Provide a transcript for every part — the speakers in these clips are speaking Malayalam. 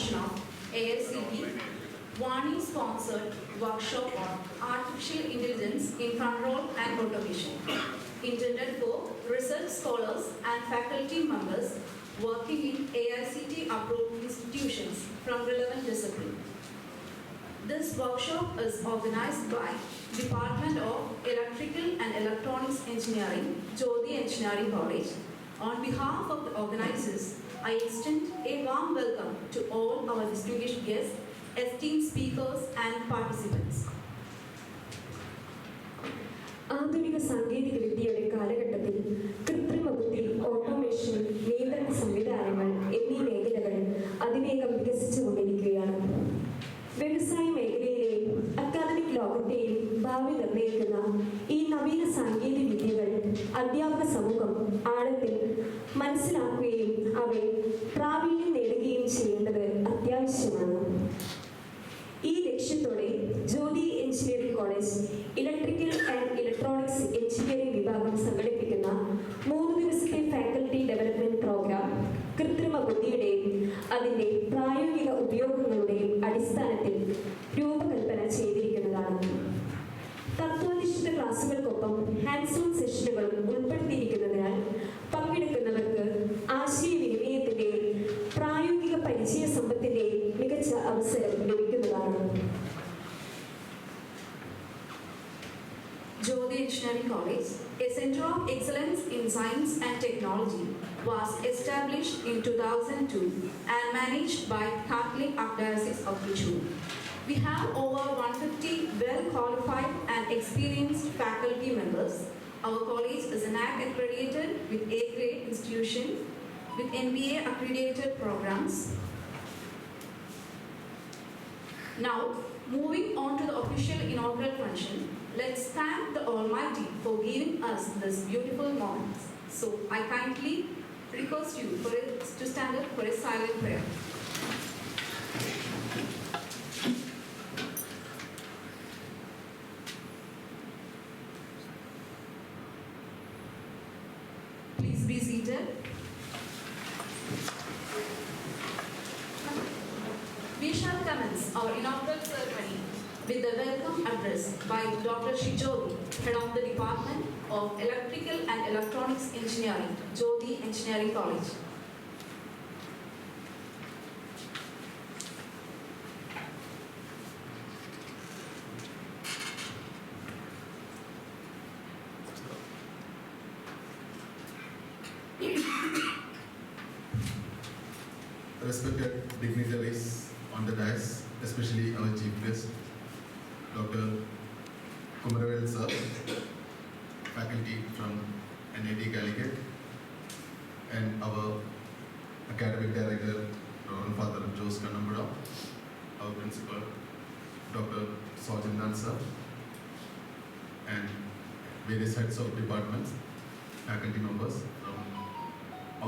function of AICT Vani-sponsored workshop on artificial intelligence in control and automation, intended for research scholars and faculty members working in AICT-approved institutions from relevant disciplines. This workshop is organized by Department of Electrical and Electronics Engineering, Jyoti Engineering College. On behalf of the organizers, I extend a warm welcome to all our distinguished guests, esteemed speakers and participants. ആധുനിക സാങ്കേതിക വിദ്യയുടെ കാലഘട്ടത്തിൽ കൃത്രിമ ബുദ്ധി, ഓട്ടോമേഷൻ, നിയന്ത്രണ സംവിധാനങ്ങൾ എന്നീ മേഖലകൾ അതിവേഗം വികസിച്ചുകൊണ്ടിരിക്കുകയാണ്. വ്യവസായ മേഖലയിലെയും അക്കാദമിക് ലോകത്തെയും ഭാവി നിർണ്ണയിക്കുന്ന ഈ നവീന സാങ്കേതിക വിദ്യകൾ അധ്യാപക സമൂഹം ആഴത്തിൽ മനസ്സിലാക്കുകയും അവയിൽ പ്രാവീണ്യം നേടുകയും ചെയ്യേണ്ടത് അത്യാവശ്യമാണ്. ഈ ലക്ഷ്യത്തോടെ Jyothi engineering college electrical and electronics engineering വിഭാഗം സംഘടിപ്പിക്കുന്ന 3 ദിവസത്തെ ഫാക്കൽറ്റി ഡെവലപ്മെന്റ് പ്രോഗ്രാം കൃത്രിമ ബുദ്ധിയുടെയും അതിന്റെ പ്രായോഗിക ഉപയോഗങ്ങളുടെയും അടിസ്ഥാനത്തിൽ രൂപകൽപ്പന ചെയ്തിരിക്കുന്നതാണ്. തത്വാധിഷ്ഠിത ക്ലാസുകൾക്കൊപ്പം ഹാൻഡ്സ് ഓൺ സെഷനുകളും ഉൾപ്പെടുത്തിയിരിക്കുന്നതിനാൽ പങ്കെടുക്കുന്നവർക്ക് ആശയവിനിമയത്തിന്റെയും പ്രായോഗിക പരിചയ സമ്പത്തിന്റെയും മികച്ച അവസരം ലഭിക്കുന്നതാണ്. Jyoti Engineering College, a center of excellence in science and technology, was established in 2002 and managed by Catholic Archdiocese of Trichy. We have over 150 well-qualified and experienced faculty members. Our college is an NAAC accredited with A-grade institution with NBA accredited programs. Now, moving on to the official inaugural function, let's thank the Almighty for giving us this beautiful moment. So, I kindly request you to stand up for a silent prayer. Please be seated. We shall commence our inaugural ceremony with the welcome address by Dr. Jyoti, Head of the Department of Electrical and Electronics Engineering, Jyoti Engineering College. Respected dignitaries on the dais, especially our chief guest, Dr. Kumaravel sir, faculty from NIT Calicut, and our academic director, Reverend Father Jose Kannambada, our principal, Dr. Sajandan sir, and various heads of departments, faculty members from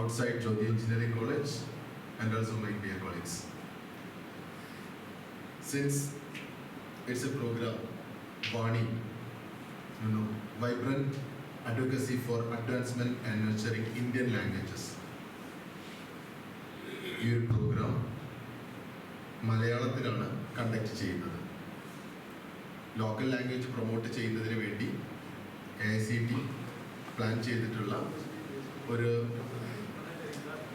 outside Jyoti Engineering College, and also my dear colleagues. Since it's a program, Vani, vibrant advocacy for advancement and nurturing Indian languages. ഈ ഒരു പ്രോഗ്രാം മലയാളത്തിലാണ് കണ്ടക്ട് ചെയ്യുന്നത്. ലോക്കൽ ലാംഗ്വേജ് പ്രൊമോട്ട് ചെയ്യുന്നതിന് വേണ്ടി AICT പ്ലാൻ ചെയ്തിട്ടുള്ള ഒരു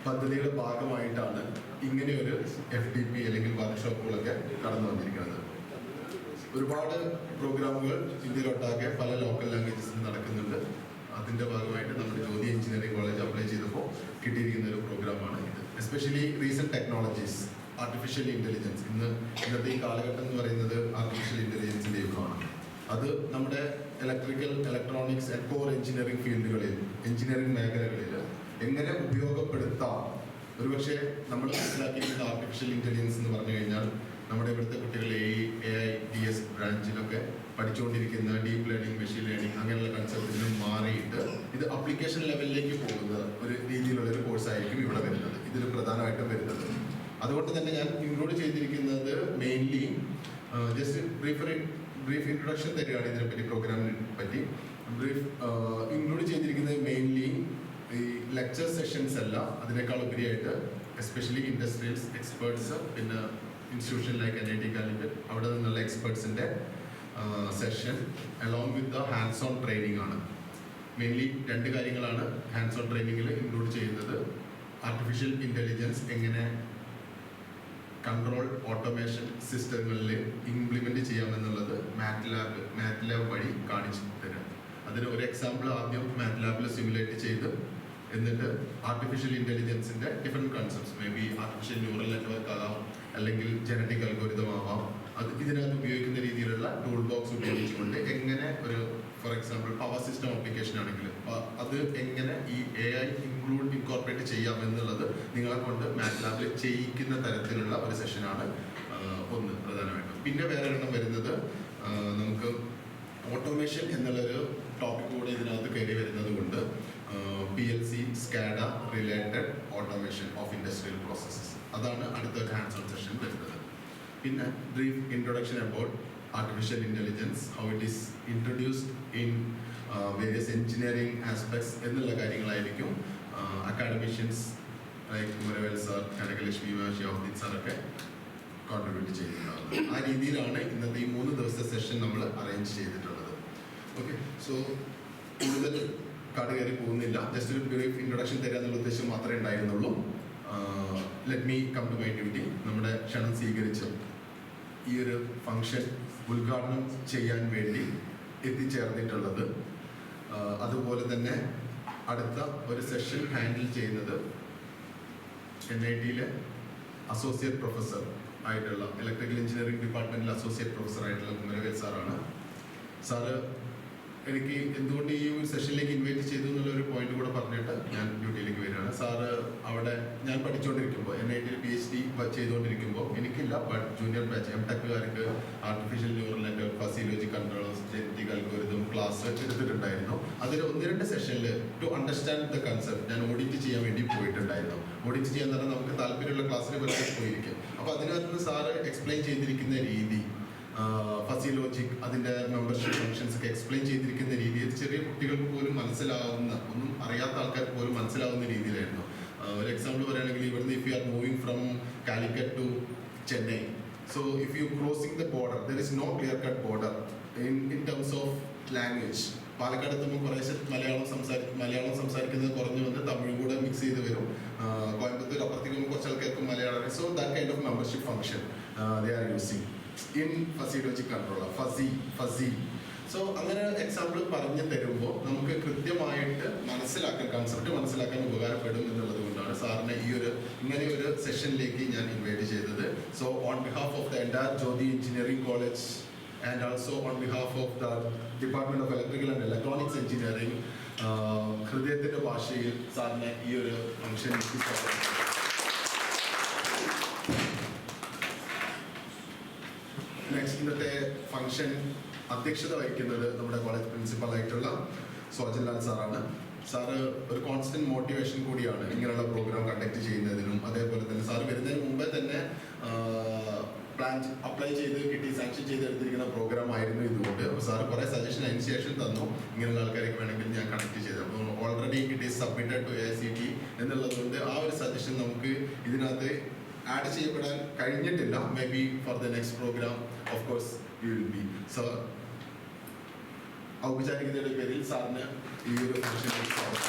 പദ്ധതിയുടെ ഭാഗമായിട്ടാണ് ഇങ്ങനെയൊരു FDP അല്ലെങ്കിൽ വർക്ക്ഷോപ്പുകളൊക്കെ കടന്നു വന്നിരിക്കുന്നത്. ഒരുപാട് പ്രോഗ്രാമുകൾ ഇന്ത്യയിലൊട്ടാകെ പല ലോക്കൽ ലാംഗ്വേജസിൽ നടക്കുന്നുണ്ട്. അതിൻ്റെ ഭാഗമായിട്ട് നമ്മുടെ ജ്യോതി എഞ്ചിനീയറിംഗ് കോളേജ് അപ്ലൈ ചെയ്തപ്പോൾ കിട്ടിയിരിക്കുന്ന ഒരു പ്രോഗ്രാമാണ് ഇത്. Especially recent technologies, artificial intelligence, ഇന്നത്തെ ഈ കാലഘട്ടം എന്ന് പറയുന്നത് ആർട്ടിഫിഷ്യൽ ഇൻ്റലിജൻസിൻ്റെ യുഗമാണ്. അത് നമ്മുടെ electrical, electronics and core engineering ഫീൽഡുകളിൽ, എഞ്ചിനീയറിംഗ് മേഖലകളിൽ എങ്ങനെ ഉപയോഗപ്പെടുത്താം. ഒരുപക്ഷെ നമ്മൾ മനസ്സിലാക്കിയിരിക്കുന്ന ആർട്ടിഫിഷ്യൽ ഇൻ്റലിജൻസ് എന്ന് പറഞ്ഞു കഴിഞ്ഞാൽ നമ്മുടെ ഇവിടുത്തെ കുട്ടികൾ AIDS ബ്രാഞ്ചിലൊക്കെ പഠിച്ചുകൊണ്ടിരിക്കുന്ന ഡീപ്പ് ലേണിംഗ്, മെഷീൻ ലേണിംഗ് അങ്ങനെയുള്ള കൺസെപ്റ്റിൽ നിന്ന് മാറിയിട്ട് ഇത് അപ്ലിക്കേഷൻ ലെവലിലേക്ക് പോകുന്ന ഒരു രീതിയിലുള്ളൊരു കോഴ്സായിരിക്കും ഇവിടെ വരുന്നത്, ഇതിൽ പ്രധാനമായിട്ടും വരുന്നത്. അതുകൊണ്ട് തന്നെ ഞാൻ ഇൻക്ലൂഡ് ചെയ്തിരിക്കുന്നത് മെയിൻലി ജസ്റ്റ് ബ്രീഫ് ഇൻട്രൊഡക്ഷൻ തരികയാണ് ഇതിനെപ്പറ്റി, പ്രോഗ്രാമിനെ പറ്റി. ബ്രീഫ് ഇൻക്ലൂഡ് ചെയ്തിരിക്കുന്നത് മെയിൻലി ഈ ലെക്ചർ സെഷൻസ് അല്ല, അതിനേക്കാൾ ഉപരിയായിട്ട് എസ്പെഷ്യലി ഇൻഡസ്ട്രിയൽസ് എക്സ്പേർട്സ്, പിന്നെ ഇൻസ്റ്റിറ്റ്യൂഷൻ ലൈക്ക് NIT കാലിക്കറ്റ് അവിടെ നിന്നുള്ള എക്സ്പേർട്സിൻ്റെ session along with the hands on training ആണ്. മെയിൻലി 2 കാര്യങ്ങളാണ് ഹാൻഡ്സ് ഓൺ ട്രെയിനിങ്ങിൽ ഇൻക്ലൂഡ് ചെയ്യുന്നത്. ആർട്ടിഫിഷ്യൽ ഇൻ്റലിജൻസ് എങ്ങനെ കൺട്രോൾ ഓട്ടോമേഷൻ സിസ്റ്റങ്ങളിൽ ഇംപ്ലിമെൻറ്റ് ചെയ്യാമെന്നുള്ളത് മാറ്റ്ലാബ് വഴി കാണിച്ചു തരാം. അതിന് ഒരു എക്സാമ്പിൾ ആദ്യം മാറ്റ്ലാബിൽ സിമുലേറ്റ് ചെയ്ത് എന്നിട്ട് ആർട്ടിഫിഷ്യൽ ഇൻ്റലിജൻസിൻ്റെ different concepts, may be artificial neural network ആകാം, അല്ലെങ്കിൽ ജനറ്റിക് അൽഗോരിതം ആവാം, ഇതിനകത്ത് ഉപയോഗിക്കുന്ന രീതിയിലുള്ള ടൂൾ ബോക്സ് ഉപയോഗിച്ചുകൊണ്ട് എങ്ങനെ ഒരു for example power system application ആണെങ്കിൽ അത് എങ്ങനെ ഈ AI ഇൻകോർപ്പറേറ്റ് ചെയ്യാമെന്നുള്ളത് നിങ്ങളെ കൊണ്ട് മാറ്റ്ലാബിൽ ചെയ്യിക്കുന്ന തരത്തിലുള്ള ഒരു സെഷനാണ് ഒന്ന് പ്രധാനമായിട്ടും. പിന്നെ വേറെ എണ്ണം വരുന്നത് നമുക്ക് ഓട്ടോമേഷൻ എന്നുള്ളൊരു ടോപ്പിക് കൂടെ ഇതിനകത്ത് കയറി വരുന്നത് കൊണ്ട് PLC, SCADA related automation of industrial processes, അതാണ് അടുത്ത ഹാൻഡ്സ് ഓൺ സെഷൻ വരുന്നത്. പിന്നെ brief introduction about artificial intelligence, how it is introduced in various engineering aspects എന്നുള്ള കാര്യങ്ങളായിരിക്കും academicians like Kumaravel sir, Kanakalakshmi Shihabuddin സാറൊക്കെ കോൺട്രിബ്യൂട്ട് ചെയ്യുന്നുണ്ടാകുന്നത്. ആ രീതിയിലാണ് ഇന്നത്തെ ഈ 3 ദിവസത്തെ സെഷൻ നമ്മൾ അറേഞ്ച് ചെയ്തിട്ടുള്ളത്. ഓക്കെ, സോ കൂടുതൽ കാട് കയറി പോകുന്നില്ല, ജസ്റ്റ് ഒരു ബ്രീഫ് ഇൻട്രൊഡക്ഷൻ തരിക എന്നുള്ള ഉദ്ദേശം മാത്രമേ ഉണ്ടായിരുന്നുള്ളൂ. Let me come to my duty. നമ്മുടെ ക്ഷണം സ്വീകരിച്ച് ഈ ഒരു ഫംഗ്ഷൻ ഉദ്ഘാടനം ചെയ്യാൻ വേണ്ടി എത്തിച്ചേർന്നിട്ടുള്ളത്, അതുപോലെ തന്നെ അടുത്ത ഒരു സെഷൻ ഹാൻഡിൽ ചെയ്യുന്നത് NIT അസോസിയേറ്റ് പ്രൊഫസർ ആയിട്ടുള്ള ഇലക്ട്രിക്കൽ എഞ്ചിനീയറിംഗ് ഡിപ്പാർട്ട്മെന്റിൽ അസോസിയേറ്റ് പ്രൊഫസർ ആയിട്ടുള്ള കുമരവേൽ സാറാണ്. സാറ് എനിക്ക് എന്തുകൊണ്ട് ഈ ഒരു സെഷനിലേക്ക് ഇൻവൈറ്റ് ചെയ്തു എന്നുള്ള ഒരു പോയിന്റ് കൂടെ പറഞ്ഞിട്ട് ഞാൻ ഡ്യൂട്ടിയിലേക്ക് വരികയാണ്. സാറ് അവിടെ ഞാൻ പഠിച്ചുകൊണ്ടിരിക്കുമ്പോൾ NIT PhD ചെയ്തുകൊണ്ടിരിക്കുമ്പോൾ എനിക്കില്ല, ബട്ട് ജൂനിയർ ബാച്ച് MTechകാർക്ക് artificial neural network, fuzzy logic controllers, genetic algorithm class എടുത്തിട്ടുണ്ടായിരുന്നു. അതിൽ 1-2 സെഷനിൽ ടു അണ്ടർസ്റ്റാൻഡ് ദ കൺസെപ്റ്റ് ഞാൻ ഓഡിറ്റ് ചെയ്യാൻ വേണ്ടി പോയിട്ടുണ്ടായിരുന്നു. ഓഡിറ്റ് ചെയ്യാൻ പറഞ്ഞാൽ നമുക്ക് താല്പര്യമുള്ള ക്ലാസ്സിനെ പറ്റി പോയിരിക്കും. അപ്പോൾ അതിനകത്ത് സാറ് എക്സ്പ്ലെയിൻ ചെയ്തിരിക്കുന്ന രീതി, ഫസി ലോജിക്, അതിൻ്റെ മെമ്പർഷിപ്പ് ഫങ്ഷൻസ് ഒക്കെ എക്സ്പ്ലെയിൻ ചെയ്തിരിക്കുന്ന രീതി ചെറിയ കുട്ടികൾക്ക് പോലും മനസ്സിലാവുന്ന, ഒന്നും അറിയാത്ത ആൾക്കാർക്ക് പോലും മനസ്സിലാവുന്ന രീതിയിലായിരുന്നു. ഒരു എക്സാമ്പിൾ പറയുകയാണെങ്കിൽ ഇവിടുന്ന് if you are moving from Calicut to Chennai, so if you crossing the border there is no clear cut border in terms of language. Palakkad എത്തുമ്പോൾ കുറേശ്ശെ മലയാളം സംസാരിക്കുന്നത് കുറഞ്ഞു വന്ന് തമിഴ് കൂടെ മിക്സ് ചെയ്ത് വരും. കോയമ്പത്തൂർ അപ്പുറത്തേക്ക് കുറച്ച് ആൾക്കാർക്ക് Malayalam. So that kind of membership function they are using in fuzzy logic controller, fuzzy. So അങ്ങനെ എക്സാമ്പിൾ പറഞ്ഞു തരുമ്പോൾ നമുക്ക് കൃത്യമായിട്ട് കൺസെപ്റ്റ് മനസ്സിലാക്കാൻ ഉപകാരപ്പെടും എന്നുള്ളത് കൊണ്ടാണ് സാറിനെ ഇങ്ങനെ ഒരു സെഷനിലേക്ക് ഞാൻ ഇൻവൈറ്റ് ചെയ്തത്. So on behalf of the entire Jyothi engineering college and also on behalf of the department of electrical and electronics engineering, ഹൃദയത്തിന്റെ ഭാഷയിൽ സാറിനെ ഈ ഒരു ഫംഗ്ഷനിലേക്ക് സ്വാഗതം. നെക്സ്റ്റ് ഇന്നത്തെ ഫംഗ്ഷൻ അധ്യക്ഷത വഹിക്കുന്നത് നമ്മുടെ കോളേജ് പ്രിൻസിപ്പൽ ആയിട്ടുള്ള സോജൻലാൽ സാറാണ്. സാറ് ഒരു കോൺസ്റ്റന്റ് മോട്ടിവേഷൻ കൂടിയാണ് ഇങ്ങനെയുള്ള പ്രോഗ്രാം കണ്ടക്ട് ചെയ്യുന്നതിനും. അതേപോലെ തന്നെ സാറ് വരുന്നതിന് മുമ്പേ തന്നെ അപ്ലൈ ചെയ്ത് കിട്ടി, സാങ്ഷൻ ചെയ്തെടുത്തിരിക്കുന്ന പ്രോഗ്രാം ആയിരുന്നു ഇതുകൊണ്ട്. അപ്പോൾ സാറ് കുറേ സജഷൻ അതിന് ശേഷം തന്നു, ഇങ്ങനെയുള്ള ആൾക്കാർക്ക് വേണമെങ്കിൽ ഞാൻ കണക്ട് ചെയ്തു. അപ്പോൾ already it is submitted to AICTE എന്നുള്ളത് കൊണ്ട് ആ ഒരു സജഷൻ നമുക്ക് ഇതിനകത്ത് ആഡ് ചെയ്യപ്പെടാൻ കഴിഞ്ഞിട്ടില്ല. May be for the next program of course you will be. So ഔപചാരികതയുടെ പേരിൽ സാറിന് ഈ ഒരു ഫംഗ്ഷനിലേക്ക് സ്വാഗതം.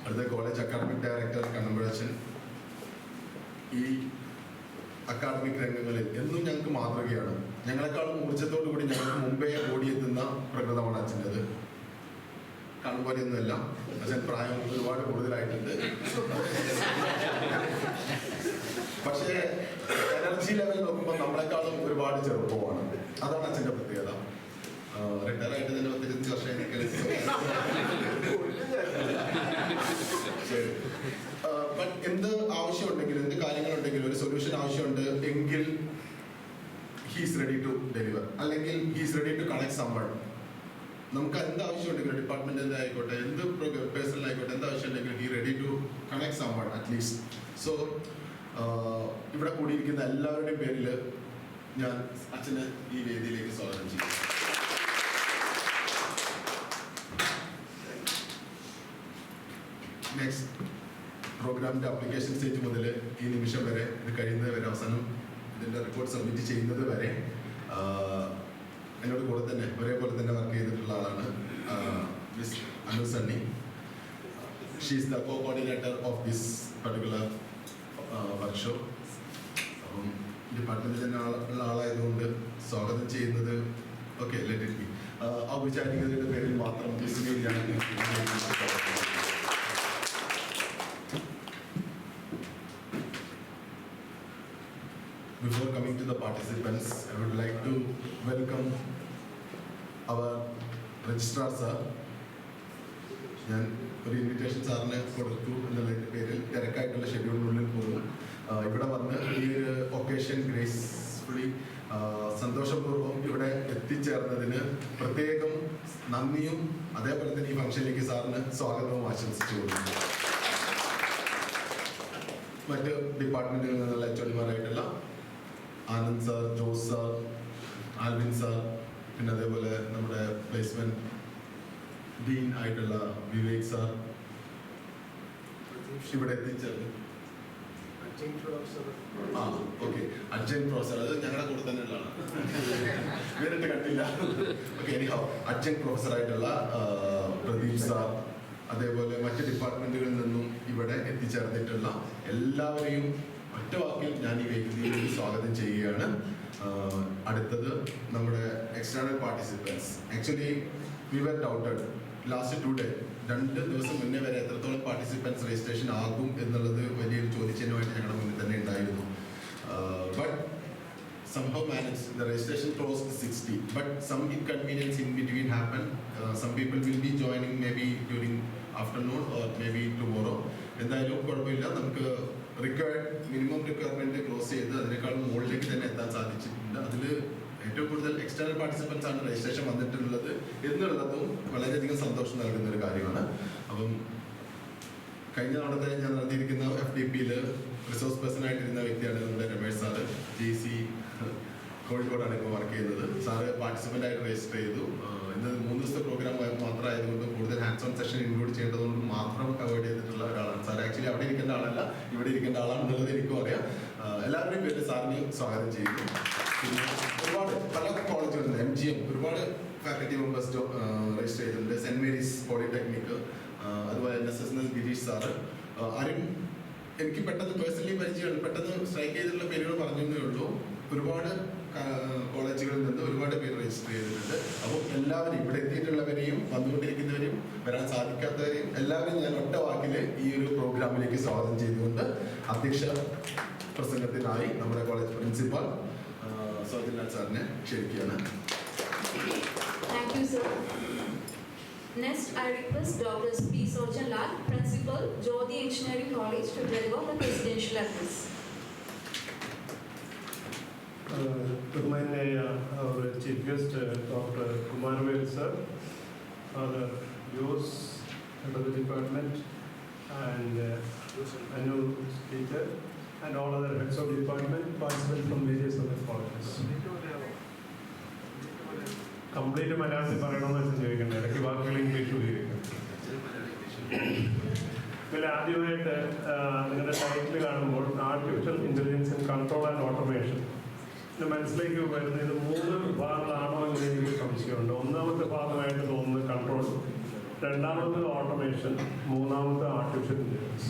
അടുത്ത കോളേജ് അക്കാഡമിക് ഡയറക്ടർ കണ്ണമ്പഴച്ചൻ. ഈ അക്കാഡമിക് രംഗങ്ങളിൽ എന്നും ഞങ്ങൾക്ക് മാതൃകയാണ്. ഞങ്ങളെക്കാളും ഊർജ്ജത്തോടു കൂടി ഞങ്ങൾക്ക് മുമ്പേ ഓടിയെത്തുന്ന പ്രകൃതമാണ് അച്ഛൻ്റെത്. കാണുമ്പോലെയൊന്നുമല്ല, അച്ഛൻ പ്രായം ഒരുപാട് കൂടുതലായിട്ടുണ്ട്. പക്ഷേ എനർജി ലെവൽ നോക്കുമ്പോൾ നമ്മളെക്കാളും ഒരുപാട് ചെറുപ്പമാണ്. അതാണ് അച്ഛൻ്റെ പ്രത്യേകത. റിട്ടയർ ആയിട്ട് തന്നെ 25 വർഷം ബട്ട് എന്ത് ആവശ്യമുണ്ടെങ്കിലും, എന്ത് കാര്യങ്ങളുണ്ടെങ്കിലും, ഒരു സൊല്യൂഷൻ ആവശ്യമുണ്ട് എങ്കിൽ ഹീസ് റെഡി ടു ഡെലിവർ, അല്ലെങ്കിൽ he's ready to connect someone. നമുക്ക് എന്ത് ആവശ്യമുണ്ടെങ്കിലും, ഡിപ്പാർട്ട്മെന്റ് എന്തായിക്കോട്ടെ, എന്ത് പേഴ്സണൽ ആയിക്കോട്ടെ, എന്ത് ആവശ്യമുണ്ടെങ്കിലും he ready to connect someone at least. So ഇവിടെ കൂടിയിരിക്കുന്ന എല്ലാവരുടെയും പേരിൽ ഞാൻ അച്ഛനെ ഈ വേദിയിലേക്ക് സ്വാഗതം ചെയ്യും. നെക്സ്റ്റ് പ്രോഗ്രാമിൻ്റെ അപ്ലിക്കേഷൻ സ്റ്റേജ് മുതൽ ഈ നിമിഷം വരെ ഇത് കഴിയുന്നത് വരെ അവസാനം ഇതിൻ്റെ റിപ്പോർട്ട് സബ്മിറ്റ് ചെയ്യുന്നത് വരെ എന്നോട് കൂടെ തന്നെ ഒരേപോലെ തന്നെ വർക്ക് ചെയ്തിട്ടുള്ള ആളാണ് miss Anu Sunny. She is the coordinator of this particular workshop. അപ്പം ഡിപ്പാർട്ട്മെൻറ്റിൽ തന്നെ ഉള്ള ആളായതുകൊണ്ട് സ്വാഗതം ചെയ്യുന്നത് ഓക്കെ ലെറ്റ് ഇറ്റ് ബി ഔപചാരികതയുടെ പേരിൽ മാത്രം മിസ്സിനെ ഞാൻ Before coming to the participants, I would like to welcome our registrar sir. ഞാൻ ഒരു ഇൻവിറ്റേഷൻ സാറിന് കൊടുത്തു എന്നുള്ളതിൻ്റെ പേരിൽ തിരക്കായിട്ടുള്ള ഷെഡ്യൂളിനുള്ളിൽ പോകും. ഇവിടെ വന്ന് ഈ ഒരു ഒക്കേഷൻ ഗ്രേസ്ഫുള്ളി സന്തോഷപൂർവ്വം ഇവിടെ എത്തിച്ചേർന്നതിന് പ്രത്യേകം നന്ദിയും അതേപോലെ തന്നെ ഈ ഫംഗ്ഷനിലേക്ക് സാറിന് സ്വാഗതവും ആശംസിച്ചു കൊടുക്കുന്നു. മറ്റ് ഡിപ്പാർട്ട്മെൻറ്റുകളിൽ നിന്നുള്ള എച്ച്ഒഡിമാരായിട്ടുള്ള Anand sir, Jose sir, Alvin sir, പിന്നെ അതേപോലെ നമ്മുടെ പ്ലേസ്മെന്റ് ഡീൻ ആയിട്ടുള്ള വിവേക് സാർ ഇവിടെ എത്തിച്ചത്. ഓക്കെ, അഡ്ജന്റ് പ്രൊഫസർ, അത് ഞങ്ങളുടെ കൂടെ തന്നെ ഉള്ളതാണ്, വേറിട്ട് കണ്ടില്ല. ഓക്കെ, എനിഹൗ അഡ്ജന്റ് പ്രൊഫസർ ആയിട്ടുള്ള പ്രദീപ് സാർ, അതേപോലെ മറ്റ് ഡിപ്പാർട്ട്മെന്റുകളിൽ നിന്നും ഇവിടെ എത്തിച്ചേർന്നിട്ടുള്ള എല്ലാവരെയും ഒറ്റ വാക്കിൽ ഞാൻ ഈ വേദിയിൽ സ്വാഗതം ചെയ്യുകയാണ്. അടുത്തത് നമ്മുടെ external participants. Actually we were doubted last 2 days, 2 ദിവസം മുന്നേ വരെ എത്രത്തോളം പാർട്ടിസിപ്പൻസ് രജിസ്ട്രേഷൻ ആകും എന്നുള്ളത് വലിയൊരു ചോദ്യചിഹ്നമായിട്ട് ഞങ്ങളുടെ മുന്നിൽ തന്നെ ഉണ്ടായിരുന്നു. But somehow managed. The registration closed 60, but some inconvenience in between happened. Some people will be joining maybe during afternoon or maybe tomorrow. എന്തായാലും കുഴപ്പമില്ല, നമുക്ക് മിനിമം റിക്വയർമെന്റ് ക്ലോസ് ചെയ്ത് അതിനേക്കാളും മുകളിലേക്ക് തന്നെ എത്താൻ സാധിച്ചിട്ടുണ്ട്. അതിൽ ഏറ്റവും കൂടുതൽ എക്സ്റ്റേണൽ പാർട്ടിസിപ്പൻസ് ആണ് രജിസ്ട്രേഷൻ വന്നിട്ടുള്ളത് എന്നുള്ളതും വളരെയധികം സന്തോഷം നൽകുന്ന ഒരു കാര്യമാണ്. അപ്പം കഴിഞ്ഞ തവണത്തെ ഞാൻ നടത്തിയിരിക്കുന്ന FDPയിൽ റിസോഴ്സ് പേഴ്സൺ ആയിട്ടിരുന്ന വ്യക്തിയാണ് നമ്മുടെ രമേഷ് സാറ്. GC കോഴിക്കോടാണ് ഇപ്പോൾ വർക്ക് ചെയ്യുന്നത്. സാറ് പാർട്ടിസിപ്പൻ്റ് ആയിട്ട് രജിസ്റ്റർ ചെയ്തു. ഇന്ന് 3 ദിവസത്തെ പ്രോഗ്രാം മാത്രമായതുകൊണ്ട് കൂടുതൽ ഹാൻഡ്സ് ഓൺ സെഷൻ ഇൻക്ലൂഡ് ചെയ്യേണ്ടതുകൊണ്ട് മാത്രം അവോയ്ഡ് ചെയ്തിട്ടുള്ള ഒരാളാണ് സാർ. ആക്ച്വലി അവിടെ ഇരിക്കേണ്ട ആളല്ല, ഇവിടെ ഇരിക്കേണ്ട ആളാണെന്നുള്ളത് എനിക്കും അറിയാം. എല്ലാവരുടെയും പേര് സാറിനെ സ്വാഗതം ചെയ്യുന്നു. പിന്നെ ഒരുപാട് പല കോളേജുകളുണ്ട്, MGM ഒരുപാട് ഫാക്കൽറ്റി മെമ്പേഴ്സ് രജിസ്റ്റർ ചെയ്തിട്ടുണ്ട്. സെൻറ് മേരീസ് പോളിടെക്നിക്, അതുപോലെ NSS ഗിരീഷ് സാറ്. ആരും എനിക്ക് പെട്ടെന്ന് പേഴ്സണലി പരിചയമുണ്ട്, പെട്ടെന്ന് സ്ട്രൈക്ക് ചെയ്തിട്ടുള്ള പേരുകൾ പറഞ്ഞേ ഉള്ളൂ. ഒരുപാട് കോളേജുകളിൽ നിന്ന് ഒരുപാട് പേര് രജിസ്റ്റർ ചെയ്തിട്ടുണ്ട്. അപ്പോൾ എല്ലാവരും ഇവിടെ എത്തിയിട്ടുള്ളവരെയും വന്നുകൊണ്ടിരിക്കുന്നവരെയും വരാൻ സാധിക്കാത്തവരെയും എല്ലാവരെയും ഞാൻ ഒറ്റ വാക്കിൽ ഈ ഒരു പ്രോഗ്രാമിലേക്ക് സ്വാഗതം ചെയ്തുകൊണ്ട് അധ്യക്ഷ പ്രസംഗത്തിനായി നമ്മുടെ കോളേജ് പ്രിൻസിപ്പൽ സൗജന്യ സാറിനെ ക്ഷണിക്കുകയാണ്. Thank you, sir. Next, I request Dr. P. Sojan Lal, Principal, Jyoti Engineering College, to deliver the presidential address. ബഹുമാനായ our chief guest, Dr. Kumarvel sir, other Jose, head of the department, and Anu teacher, and all other heads of department, participants from various other colleges. Complete മലയാളത്തിൽ പറയണമെന്ന് വെച്ചാൽ ചോദിക്കണ്ടേ, ഇടയ്ക്ക് വാക്കുകൾ ഇംഗ്ലീഷ് ഉപയോഗിക്കും. ഇതിൽ ആദ്യമായിട്ട് നിങ്ങളുടെ ടൈറ്റിൽ കാണുമ്പോൾ artificial intelligence in control and automation മനസ്സിലേക്ക് വരുന്ന ഇത് 3 വിഭാഗങ്ങളാണോ എന്ന് എനിക്ക് സംശയമുണ്ട്. ഒന്നാമത്തെ ഭാഗമായിട്ട് തോന്നുന്നത് കൺട്രോൾ, രണ്ടാമത്തെ ഓട്ടോമേഷൻ, മൂന്നാമത്തെ ആർട്ടിഫിഷ്യൽ ഇൻ്റലിജൻസ്.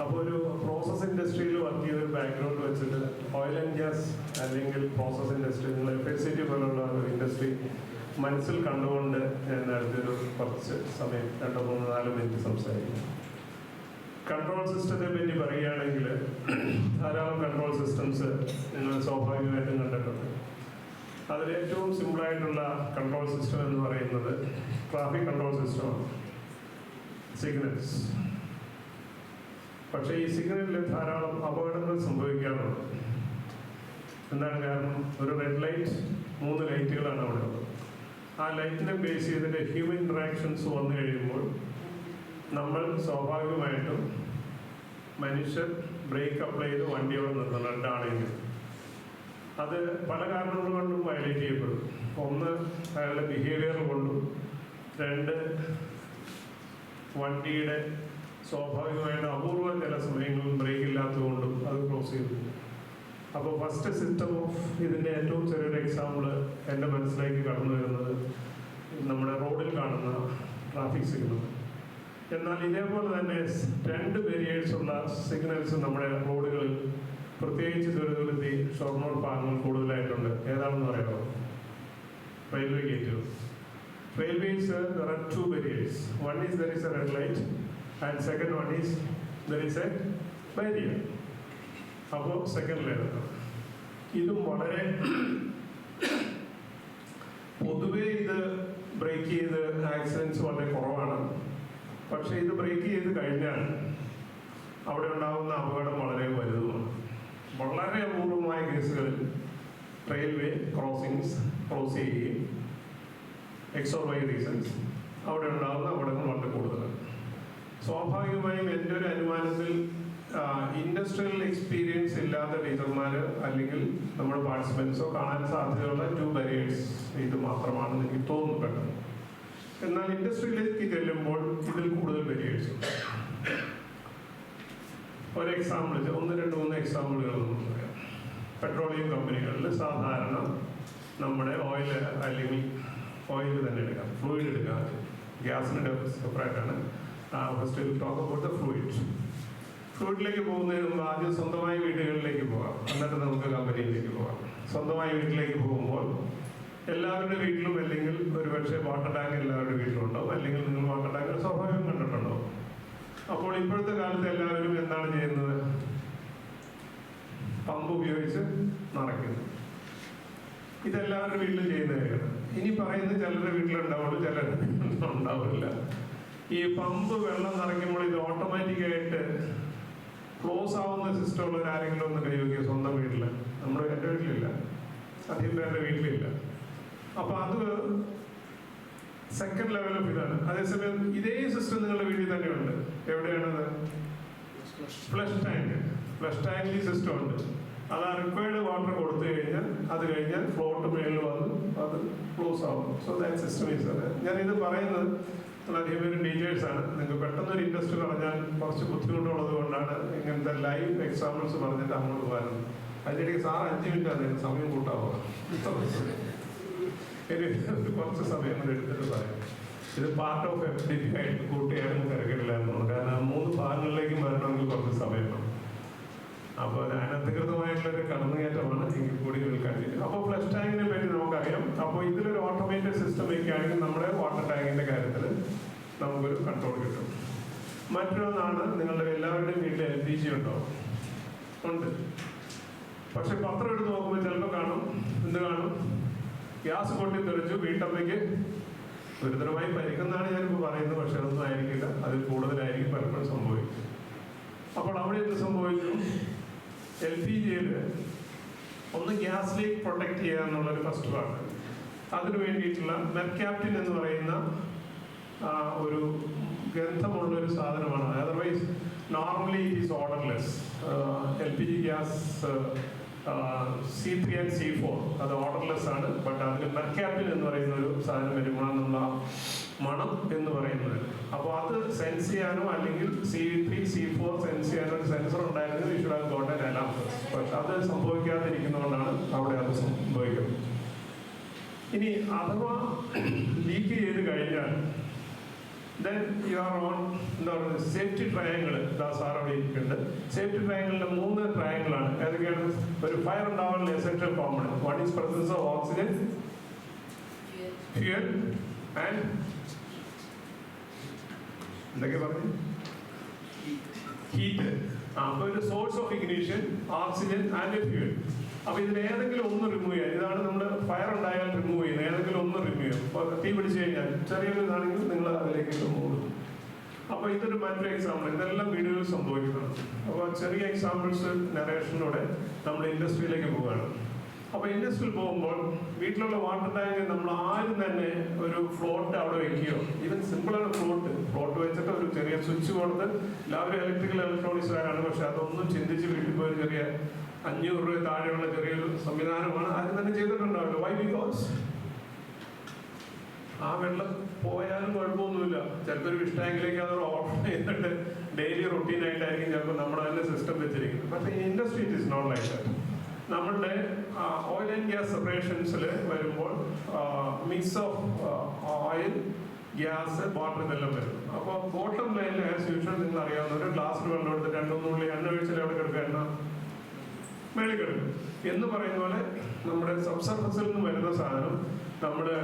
അപ്പോൾ ഒരു പ്രോസസ് ഇൻഡസ്ട്രിയിൽ വർക്ക് ചെയ്തൊരു ബാക്ക്ഗ്രൗണ്ട് വെച്ചിട്ട് ഓയിൽ ആൻഡ് ഗ്യാസ് അല്ലെങ്കിൽ പ്രോസസ് ഇൻഡസ്ട്രി, നിങ്ങൾ FICT പോലുള്ള ഒരു ഇൻഡസ്ട്രി മനസ്സിൽ കണ്ടുകൊണ്ട് ഞാൻ അടുത്തൊരു കുറച്ച് സമയം 2-3-4 മിനിറ്റ് സംസാരിക്കും. കൺട്രോൾ സിസ്റ്റത്തെ പറ്റി പറയുകയാണെങ്കിൽ ധാരാളം കൺട്രോൾ സിസ്റ്റംസ് നിങ്ങൾ സ്വാഭാവികമായിട്ടും കണ്ടിട്ടുണ്ട്. അതിൽ ഏറ്റവും സിമ്പിളായിട്ടുള്ള കൺട്രോൾ സിസ്റ്റം എന്ന് പറയുന്നത് ട്രാഫിക് കൺട്രോൾ സിസ്റ്റമാണ്, സിഗ്നൽസ്. പക്ഷേ ഈ സിഗ്നലിൽ ധാരാളം അപകടങ്ങൾ സംഭവിക്കാറുണ്ട്. എന്താണ് കാരണം? ഒരു റെഡ് ലൈറ്റ്, 3 ലൈറ്റുകളാണ് അവിടെ ഉള്ളത്. ആ ലൈറ്റിനെ ബേസ് ചെയ്തിട്ട് ഹ്യൂമൻ ഇൻട്രാക്ഷൻസ് വന്നു കഴിയുമ്പോൾ നമ്മൾ സ്വാഭാവികമായിട്ടും മനുഷ്യർ ബ്രേക്ക് അപ്ലൈ ചെയ്ത് വണ്ടി അവിടെ നിർത്തണം. റെഡാണെങ്കിൽ അത് പല കാരണങ്ങൾ കൊണ്ടും വയലേറ്റ് ചെയ്യപ്പെടും. 1, അയാളുടെ ബിഹേവിയർ കൊണ്ടും, 2, വണ്ടിയുടെ സ്വാഭാവികമായിട്ട് അപൂർവ ചില സമയങ്ങളിൽ ബ്രേക്ക് ഇല്ലാത്തതുകൊണ്ടും അത് ക്ലോസ് ചെയ്തു. അപ്പോൾ ഫസ്റ്റ് സിസ്റ്റം ഓഫ് ഇതിൻ്റെ ഏറ്റവും ചെറിയൊരു എക്സാമ്പിൾ എൻ്റെ മനസ്സിലേക്ക് കടന്നു വരുന്നത് നമ്മുടെ റോഡിൽ കാണുന്ന ട്രാഫിക് സിഗ്നൽ. എന്നാൽ ഇതേപോലെ തന്നെ 2 ബാരിയേഴ്സുള്ള സിഗ്നൽസ് നമ്മുടെ റോഡുകളിൽ പ്രത്യേകിച്ച് ദുരിതത്തി ഷൊർണൂർ ഭാഗങ്ങൾ കൂടുതലായിട്ടുണ്ട്. ഏതാണെന്ന് പറയാമോ? റെയിൽവേ ഗേറ്റുകൾ. Railways, there are 2 barriers. One is there is a red light, and second one is there is a barrier. അപ്പോൾ സെക്കൻഡ് ലെയർ ഇതും വളരെ പൊതുവേ ഇത് ബ്രേക്ക് ചെയ്ത് ആക്സിഡൻസ് വളരെ കുറവാണ്. പക്ഷേ ഇത് ബ്രേക്ക് ചെയ്ത് കഴിഞ്ഞാൽ അവിടെ ഉണ്ടാകുന്ന അപകടം വളരെ വലുതുമാണ്. വളരെ അപൂർവമായ കേസുകളിൽ റെയിൽവേ ക്രോസിങ്സ് ക്രോസ് ചെയ്യുകയും X or Y റീസൺസ് അവിടെ ഉണ്ടാകുന്ന അപകടങ്ങൾ വളരെ കൂടുതലാണ്. സ്വാഭാവികമായും എൻ്റെ ഒരു അനുമാനത്തിൽ ഇൻഡസ്ട്രിയൽ എക്സ്പീരിയൻസ് ഇല്ലാത്ത ടീച്ചർമാർ അല്ലെങ്കിൽ നമ്മുടെ പാർട്ടിസിപ്പൻസോ കാണാൻ സാധ്യതയുള്ള 2 ബാരിയേഴ്സ് ഇത് മാത്രമാണെന്ന് എനിക്ക് തോന്നുന്നു. എന്നാൽ ഇൻഡസ്ട്രിയിലേക്ക് ചെല്ലുമ്പോൾ ഇതിൽ കൂടുതൽ ബാരിയേഴ്സ് ഉണ്ട്. ഒരു എക്സാമ്പിൾ 1, 2, 3 എക്സാമ്പിളുകൾ നമുക്ക് പറയാം. പെട്രോളിയം കമ്പനികളിൽ സാധാരണ നമ്മുടെ ഓയിൽ അല്ലെങ്കിൽ ഓയിൽ തന്നെ എടുക്കാം, ഫ്ലൂയിഡ് എടുക്കാം. ഗ്യാസിൻ്റെ സെപ്പറേറ്റാണ്. First talk about the fluid. ഫ്ലൂയിഡിലേക്ക് പോകുന്നതിന് മുമ്പ് ആദ്യം സ്വന്തമായി വീടുകളിലേക്ക് പോകാം, എന്നിട്ട് നമുക്ക് കമ്പനിയിലേക്ക് പോകാം. സ്വന്തമായി വീട്ടിലേക്ക് പോകുമ്പോൾ എല്ലാവരുടെ വീട്ടിലും അല്ലെങ്കിൽ ഒരു പക്ഷേ വാട്ടർ ടാങ്ക് എല്ലാവരുടെ വീട്ടിലും ഉണ്ടാവും, അല്ലെങ്കിൽ നിങ്ങൾ വാട്ടർ ടാങ്ക് സ്വാഭാവികം കണ്ടിട്ടുണ്ടാവും. അപ്പോൾ ഇപ്പോഴത്തെ കാലത്ത് എല്ലാവരും എന്താണ് ചെയ്യുന്നത്? പമ്പ് ഉപയോഗിച്ച് നിറയ്ക്കുന്നു. ഇതെല്ലാവരുടെ വീട്ടിലും ചെയ്യുന്ന കാര്യമാണ്. ഇനി പറയുന്നത് ചിലരുടെ വീട്ടിലുണ്ടാവുള്ളൂ, ചിലരുടെ ഉണ്ടാവില്ല. ഈ പമ്പ് വെള്ളം നിറയ്ക്കുമ്പോൾ ഇത് ഓട്ടോമാറ്റിക്കായിട്ട് ക്ലോസ് ആവുന്ന സിസ്റ്റം ഉള്ളവർ ആരെങ്കിലും ഒന്ന് കൈവയ്ക്കുക സ്വന്തം വീട്ടിൽ. എൻ്റെ വീട്ടിലില്ല, അധികം പേരുടെ വീട്ടിലില്ല. അപ്പൊ അത് സെക്കൻഡ് ലെവൽ ഓഫ് ഇതാണ്. അതേസമയം ഇതേ സിസ്റ്റം നിങ്ങളുടെ വീട്ടിൽ തന്നെ ഉണ്ട്. എവിടെയാണത്? Flush tank. ഫ്ലഷ് ടാങ്കിൽ സിസ്റ്റം ഉണ്ട്. അത് ആ റിക്വയർഡ് വാട്ടർ കൊടുത്തു കഴിഞ്ഞാൽ അത് കഴിഞ്ഞാൽ ഫ്ലോട്ട് മേളിൽ വന്ന് അത് ക്ലോസ് ആവും. സോ ദാറ്റ് സിസ്റ്റം ഈസ് അത്. ഞാനിത് പറയുന്നത് അധികം പേര് ടീച്ചേഴ്സാണ്. നിങ്ങൾക്ക് പെട്ടെന്നൊരു ഇൻഡസ്ട്രി പറഞ്ഞാൽ കുറച്ച് ബുദ്ധിമുട്ടുള്ളത് കൊണ്ടാണ് ഇങ്ങനത്തെ ലൈവ് എക്സാമ്പിൾസ് പറഞ്ഞിട്ട് അങ്ങോട്ട് വരുന്നത്. അതിനിടയ്ക്ക് സാർ 5 മിനിറ്റ് അതിന് സമയം കൂട്ടാവുക. കുറച്ച് സമയം കൂടെ എടുത്തിട്ട് പറയാം. ഇത് പാർട്ട് ഓഫ് FDP ആയിട്ട് കൂട്ടിയാലും തിരക്കില്ല എന്നുള്ളത്. കാരണം 3 ഭാഗങ്ങളിലേക്കും വരണമെങ്കിൽ കുറച്ച് സമയം വേണം. അപ്പോൾ അനധികൃതമായിട്ടുള്ളൊരു കടന്നുകയറ്റമാണ് എങ്കിൽ കൂടി കണ്ടിന്യൂ. അപ്പോൾ ഫ്ലഷ് ടാങ്കിനെ പറ്റി നമുക്കറിയാം. അപ്പോൾ ഇതിലൊരു ഓട്ടോമേറ്റഡ് സിസ്റ്റം വയ്ക്കുകയാണെങ്കിൽ നമ്മുടെ വാട്ടർ ടാങ്കിൻ്റെ കാര്യത്തിൽ നമുക്കൊരു കൺട്രോൾ കിട്ടും. മറ്റൊന്നാണ് നിങ്ങളുടെ എല്ലാവരുടെയും വീട്ടിൽ LPG ഉണ്ടാവും, ഉണ്ട്. പക്ഷെ പത്രം എടുത്ത് നോക്കുമ്പോൾ ചിലപ്പോൾ കാണും, എന്ത് കാണും? ഗ്യാസ് പൊട്ടിത്തെറിച്ചു, വീട്ടമ്മയ്ക്ക് ഗുരുതരമായി പരിക്കുന്നാണ് ഞാനിപ്പോൾ പറയുന്നത്. പക്ഷെ അതൊന്നും ആയിരിക്കില്ല, അതിൽ കൂടുതലായിരിക്കും പലപ്പോഴും സംഭവിക്കും. അപ്പോൾ അവിടെ എന്ത് സംഭവിക്കും? LPGയിൽ ഒന്ന് ഗ്യാസ് ലീക്ക് പ്രൊട്ടക്ട് ചെയ്യുക എന്നുള്ളൊരു ഫസ്റ്റ് പാർട്ട്. അതിനു വേണ്ടിയിട്ടുള്ള മെർക്യാപ്റ്റിൻ എന്ന് പറയുന്ന ഒരു ഗന്ധമുള്ളൊരു സാധനമാണ്. Otherwise normally it is odourless. LPG gas C3 and C4 അത് ഓർഡർലെസ് ആണ്. ബട്ട് അതിന് മെർക്യാപ്റ്റിൻ എന്ന് പറയുന്ന ഒരു സാധനം വരുമ്പോഴാണ് നമ്മൾ ആ മണം എന്ന് പറയുന്നത്. അപ്പോൾ അത് സെൻസ് ചെയ്യാനോ അല്ലെങ്കിൽ C3, C4 സെൻസ് ചെയ്യാനോ ഒരു സെൻസർ ഉണ്ടായിരുന്നു. You should have got an alarm. പക്ഷെ അത് സംഭവിക്കാതിരിക്കുന്നതുകൊണ്ടാണ് അവിടെ അത് സംഭവിക്കുന്നത്. ഇനി അഥവാ ലീക്ക് ചെയ്ത് കഴിഞ്ഞാൽ then you are on എന്താ പറയുക സേഫ്റ്റി ട്രയാങ്കിൾ. സാർ അവിടെ ഇരിക്കുന്നുണ്ട്. സേഫ്റ്റി ട്രയാങ്കിളിന്റെ 3 ട്രയാങ്കിളാണ്. ഏതൊക്കെയാണ്? ഒരു ഫയർ ഉണ്ടാവാനുള്ള essential component. One is presence of oxygen, fuel and എന്തൊക്കെ പറഞ്ഞു? ഹീറ്റ്. അപ്പോൾ ഒരു source of ignition, oxygen and fuel. അപ്പൊ ഇതിൽ ഏതെങ്കിലും ഒന്ന് റിമൂവ് ചെയ്യാൻ, ഇതാണ് നമ്മൾ ഫയർ ഉണ്ടായാൽ റിമൂവ് ചെയ്യുന്നത്. ഏതെങ്കിലും ഒന്ന് റിമൂവ് ചെയ്യും. അപ്പോൾ തീ പിടിച്ചു കഴിഞ്ഞാൽ ചെറിയൊരു ഇതാണെങ്കിൽ നിങ്ങൾ അതിലേക്ക് റിമൂവ് ചെയ്യും. അപ്പോൾ ഇതൊരു മറ്റൊരു എക്സാമ്പിൾ. ഇതെല്ലാം വീഡിയോയിൽ സംഭവിക്കുന്നതാണ്. അപ്പോൾ ചെറിയ എക്സാമ്പിൾസ് നറേഷനിലൂടെ നമ്മൾ ഇൻഡസ്ട്രിയിലേക്ക് പോവുകയാണ്. അപ്പോൾ ഇൻഡസ്ട്രിയിൽ പോകുമ്പോൾ വീട്ടിലുള്ള വാട്ടർ ടാങ്ക് നമ്മൾ ആരും തന്നെ ഒരു ഫ്ലോട്ട് അവിടെ വെക്കുകയോ, ഈവൻ സിമ്പിളാണ് ഫ്ലോട്ട് വെച്ചിട്ട് ഒരു ചെറിയ സ്വിച്ച് കൊടുത്ത് എല്ലാവരും ഇലക്ട്രോണിക്സുകാരാണ്. പക്ഷെ അതൊന്നും ചിന്തിച്ച് വീട്ടിൽ പോയി ചെറിയ 500 രൂപ താഴെയുള്ള ചെറിയൊരു സംവിധാനമാണ്. ആരും തന്നെ ചെയ്തിട്ടുണ്ടാവില്ല. വൈ? ബിക്കോസ് ആ വെള്ളം പോയാലും കുഴപ്പമൊന്നുമില്ല. ചിലപ്പോൾ ഒരു ഫിഷ് ടാങ്കിലേക്ക് അത് ഓർഡർ ചെയ്തിട്ട് ഡെയിലി റൊട്ടീനായിട്ടായിരിക്കും ചിലപ്പോൾ നമ്മുടെ തന്നെ സിസ്റ്റം വെച്ചിരിക്കുന്നത്. പക്ഷേ industry it is not like that. നമ്മളുടെ ഓയിൽ ആൻഡ് ഗ്യാസ് സെപ്പറേഷൻസിൽ വരുമ്പോൾ mix of oil, gas, water ഇതെല്ലാം വരും. അപ്പോൾ ബോട്ടം ലൈനിൽ ആസ് യൂഷ്വൽ നിങ്ങൾ അറിയാവുന്ന ഒരു ഗ്ലാസ്സിൽ വെള്ളം എടുത്ത് 2-3 ഉള്ളി എണ്ണ ഒഴിച്ചാൽ എവിടെ കിടക്കുക? എണ്ണ മേളിൽ കിടക്കും എന്ന് പറയുന്ന പോലെ നമ്മുടെ സബ്സർഫസിൽ നിന്ന് വരുന്ന സാധനം നമ്മുടെ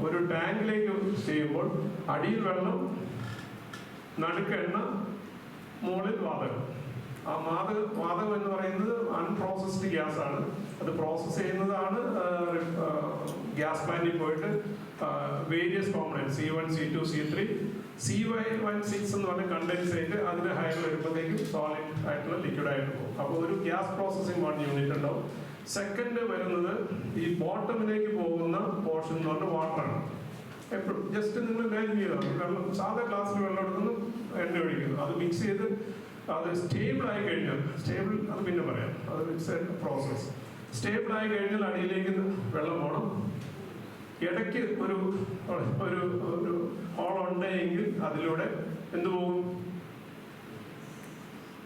ഒരു ടാങ്കിലേക്ക് ചെയ്യുമ്പോൾ അടിയിൽ വെള്ളം, നടുക്ക് എണ്ണ, മുകളിൽ വാതകം. ആ വാതകം എന്ന് പറയുന്നത് അൺപ്രോസസ്ഡ് ഗ്യാസ് ആണ്. അത് പ്രോസസ് ചെയ്യുന്നതാണ് ഗ്യാസ് പ്ലാന്റിൽ പോയിട്ട് various components C1, C2, C3, CY16 എന്ന് പറഞ്ഞ കണ്ടൻസേറ്റ് അതിന് ഹയർ വരുമ്പോഴത്തേക്കും സോളിഡ് ആയിട്ടുള്ള ലിക്വിഡ് ആയിട്ട് പോകും. അപ്പോൾ ഒരു ഗ്യാസ് പ്രോസസ്സിംഗ് 1 യൂണിറ്റ് ഉണ്ടാവും. സെക്കൻഡ് വരുന്നത് ഈ ബോട്ടമിലേക്ക് പോകുന്ന പോർഷൻ എന്ന് പറഞ്ഞാൽ വാട്ടറാണ്. എപ്പോഴും ജസ്റ്റ് നിങ്ങൾ ഇമാജിൻ ചെയ്താണ് വെള്ളം, സാധാ ഗ്ലാസ്സിൽ വെള്ളം എടുക്കുന്നു, എണ്ണ ഒഴിക്കുന്നു, അത് മിക്സ് ചെയ്ത് അത് സ്റ്റേബിൾ ആയി കഴിഞ്ഞാൽ, സ്റ്റേബിൾ അത് പിന്നെ പറയാം, അത് ഇറ്റ്സ് എ പ്രോസസ്. സ്റ്റേബിൾ ആയി കഴിഞ്ഞാൽ അടിയിലേക്ക് വെള്ളം പോകണം. ഇടയ്ക്ക് ഒരു ഹോൾ ഉണ്ടെങ്കിൽ അതിലൂടെ എന്ത് പോകും?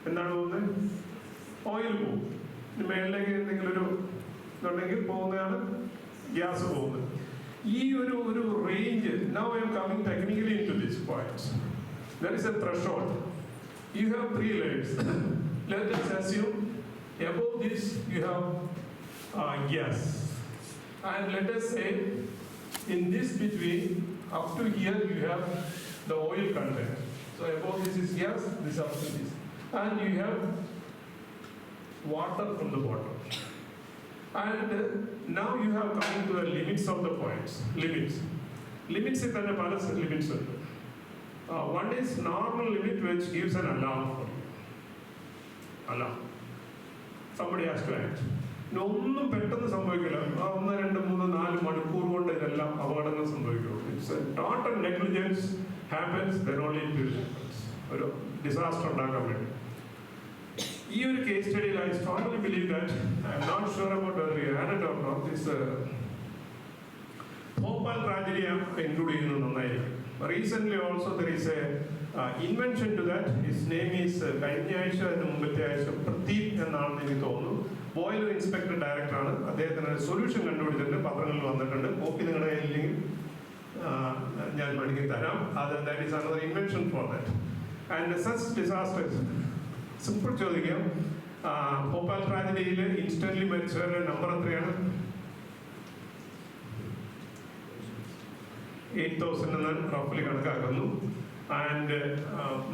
എന്താണ് പോകുന്നത്? ഓയിൽ പോകും. മേളിലേക്ക് എന്തെങ്കിലും ഒരു ഇതുണ്ടെങ്കിൽ പോകുന്നതാണ് ഗ്യാസ് പോകുന്നത്. ഈ ഒരു range, now I am coming technically into this point. There is a threshold. You have 3 layers. Let us assume above this you have gas, and let us say in this between up to here you have the oil content. So above this is gas, this up to this, and you have water from the bottom. And now you have come to the limits of the points. Limits is the palace limits. One is normal limit which gives an alarm for you. Alarm. Somebody has to act. ഒന്നും പെട്ടെന്ന് സംഭവിക്കില്ല. 1, 2, 3, 4 മണിക്കൂർ കൊണ്ട് ഇതെല്ലാം അപകടങ്ങൾ സംഭവിക്കുള്ളൂ. It's a total negligence happens, then only it will happens. ഒരു ഡിസാസ്റ്റർ ഉണ്ടാക്കാൻ വേണ്ടി. ഈ ഒരു കേസ് സ്റ്റഡിയിൽ I strongly believe that, I'm not sure about whether you had it or not, this Bhopal tragedy include ചെയ്യുന്നത് നന്നായിരിക്കും. Recently also there is a invention to that. His name is കഴിഞ്ഞ ആഴ്ച മുമ്പത്തെ ആഴ്ച പ്രദീപ് എന്നാണെന്ന് എനിക്ക് തോന്നുന്നു. ബോയിലർ ഇൻസ്പെക്ടർ ഡയറക്ടറാണ്. അദ്ദേഹത്തിന് സൊല്യൂഷൻ കണ്ടുപിടിച്ചിട്ടുണ്ട്, പത്രങ്ങളിൽ വന്നിട്ടുണ്ട്. കോപ്പി നിങ്ങളുടെ കയ്യില്ലെങ്കിൽ ഞാൻ വേണമെങ്കിൽ തരാം. That is another invention for that. And such disasters, simple ചോദിക്കാം, ഭോപ്പാൽ ട്രാജഡിയിൽ ഇൻസ്റ്റന്റ്ലി മരിച്ചവരുടെ നമ്പർ എത്രയാണ്? 8,000 എന്ന് റഫ്ലി കണക്കാക്കുന്നു. ആൻഡ്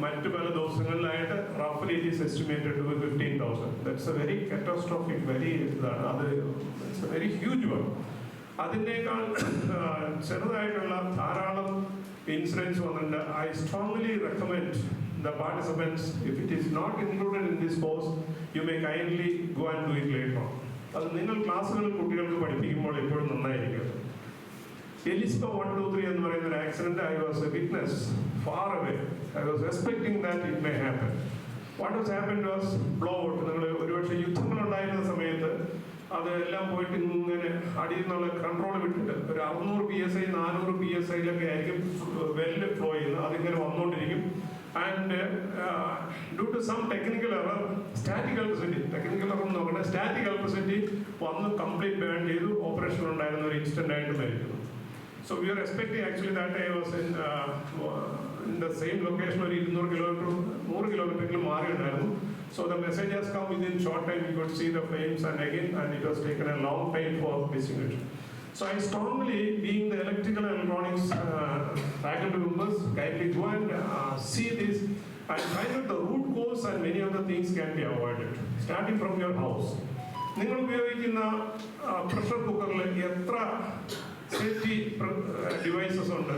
മറ്റു പല ദിവസങ്ങളിലായിട്ട് റഫ്ലി it is estimated to 15,000. That's a very catastrophic, very ഇതാണ്, അത് it's a very huge one. അതിനേക്കാൾ ചെറുതായിട്ടുള്ള ധാരാളം ഇൻസിഡൻസ് വന്നിട്ടുണ്ട്. I strongly recommend the participants, if it is not included in this course, you may kindly go and do it later on. അത് നിങ്ങൾ ക്ലാസ്സുകളിൽ കുട്ടികൾക്ക് പഠിപ്പിക്കുമ്പോൾ എപ്പോഴും നന്നായിരിക്കും. എലിസ്പ 1, 2, 3 എന്ന് പറയുന്ന ഒരു accident, I was A witness far away. I was expecting that it may happen. What was happened was blow out. നിങ്ങൾ ഒരുപക്ഷെ യുദ്ധങ്ങൾ ഉണ്ടായിരുന്ന സമയത്ത് അതെല്ലാം പോയിട്ട് ഇങ്ങനെ അടിയിൽ നിന്നുള്ള കൺട്രോൾ വിട്ടിട്ട് ഒരു 600 PSI 400 PSIയിലൊക്കെ ആയിരിക്കും വെല്ല് ഫ്ലോ ചെയ്യുന്നത്. അതിങ്ങനെ വന്നുകൊണ്ടിരിക്കും. And due to some technical error, static electricity വന്ന് കംപ്ലീറ്റ് ബാൻ ചെയ്തു. ഓപ്പറേഷൻ ഉണ്ടായിരുന്ന ഒരു ഇൻസ്റ്റന്റ് ആയിട്ട് മരിക്കുന്നു. So we are expecting actually that I was in the same location, ഒരു 100 കിലോമീറ്റർ മാറി ഉണ്ടായിരുന്നു. So the message has come within short time. You could see the flames and it was taken a long time for extinguishing. So I strongly, being the electrical and electronics faculty members, kindly go and see this and find out the root cause, and many of the things can be avoided, starting from your house. നിങ്ങൾ ഉപയോഗിക്കുന്ന പ്രഷർ കുക്കറിൽ എത്ര സേഫ്റ്റി ഡിവൈസസ് ഉണ്ട്?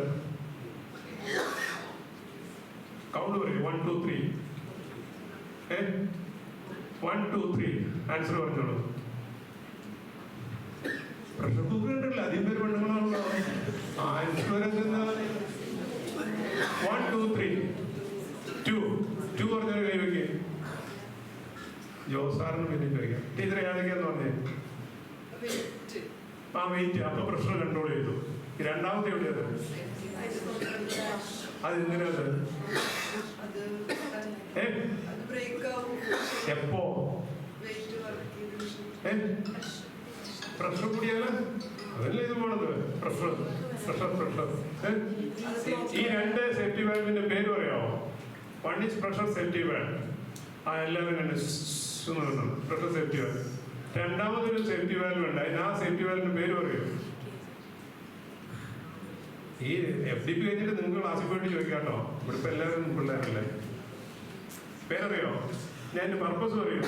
കൗണ്ട് പറയും. 1, 2, 3. 1, 2, 3 ആൻസർ പറഞ്ഞോളൂ. പ്രഷർ കുക്കർ ഉണ്ടല്ലോ, അധികം പേര് പെണ്ണുങ്ങളാണല്ലോ. ആൻസർ 1, 2, 3. 2 പറഞ്ഞൊരു കൈ വയ്ക്കേ. ജോസാറിന് പിന്നെ ചോദിക്കാം. ടീച്ചറെ ഏതൊക്കെയാന്ന് പറഞ്ഞേ? വെയിറ്റ്. അപ്പൊ പ്രഷർ കൺട്രോൾ ചെയ്തു. രണ്ടാമത്തെ എവിടെയത്? അതെങ്ങനെയത്? എപ്പോ? പ്രഷർ കൂടിയാല് അതല്ലേ ഇത് പോണത്. Pressure pressure pressure. ഈ രണ്ട് സേഫ്റ്റി വാൽവിന്റെ പേര് പറയാമോ? One is pressure safety valve. ആ എല്ലാവരും കണ്ട് പ്രഷർ സേഫ്റ്റി വാൽവ്. രണ്ടാമതൊരു സേഫ്റ്റി വാൽവ് ഉണ്ട്. അതിന് ആ സേഫ്റ്റി വാൽവിന്റെ പേര് പറയോ? ഈ FDP കഴിഞ്ഞിട്ട് നിങ്ങൾക്ക് ക്ലാസ്സിൽ പോയിട്ട് ചോദിക്കാട്ടോ. ഇവിടെ ഇപ്പൊ എല്ലാവരും പിള്ളേരല്ലേ. പേരറിയോ? ഞാൻ എന്റെ പർപ്പസ് പറയും.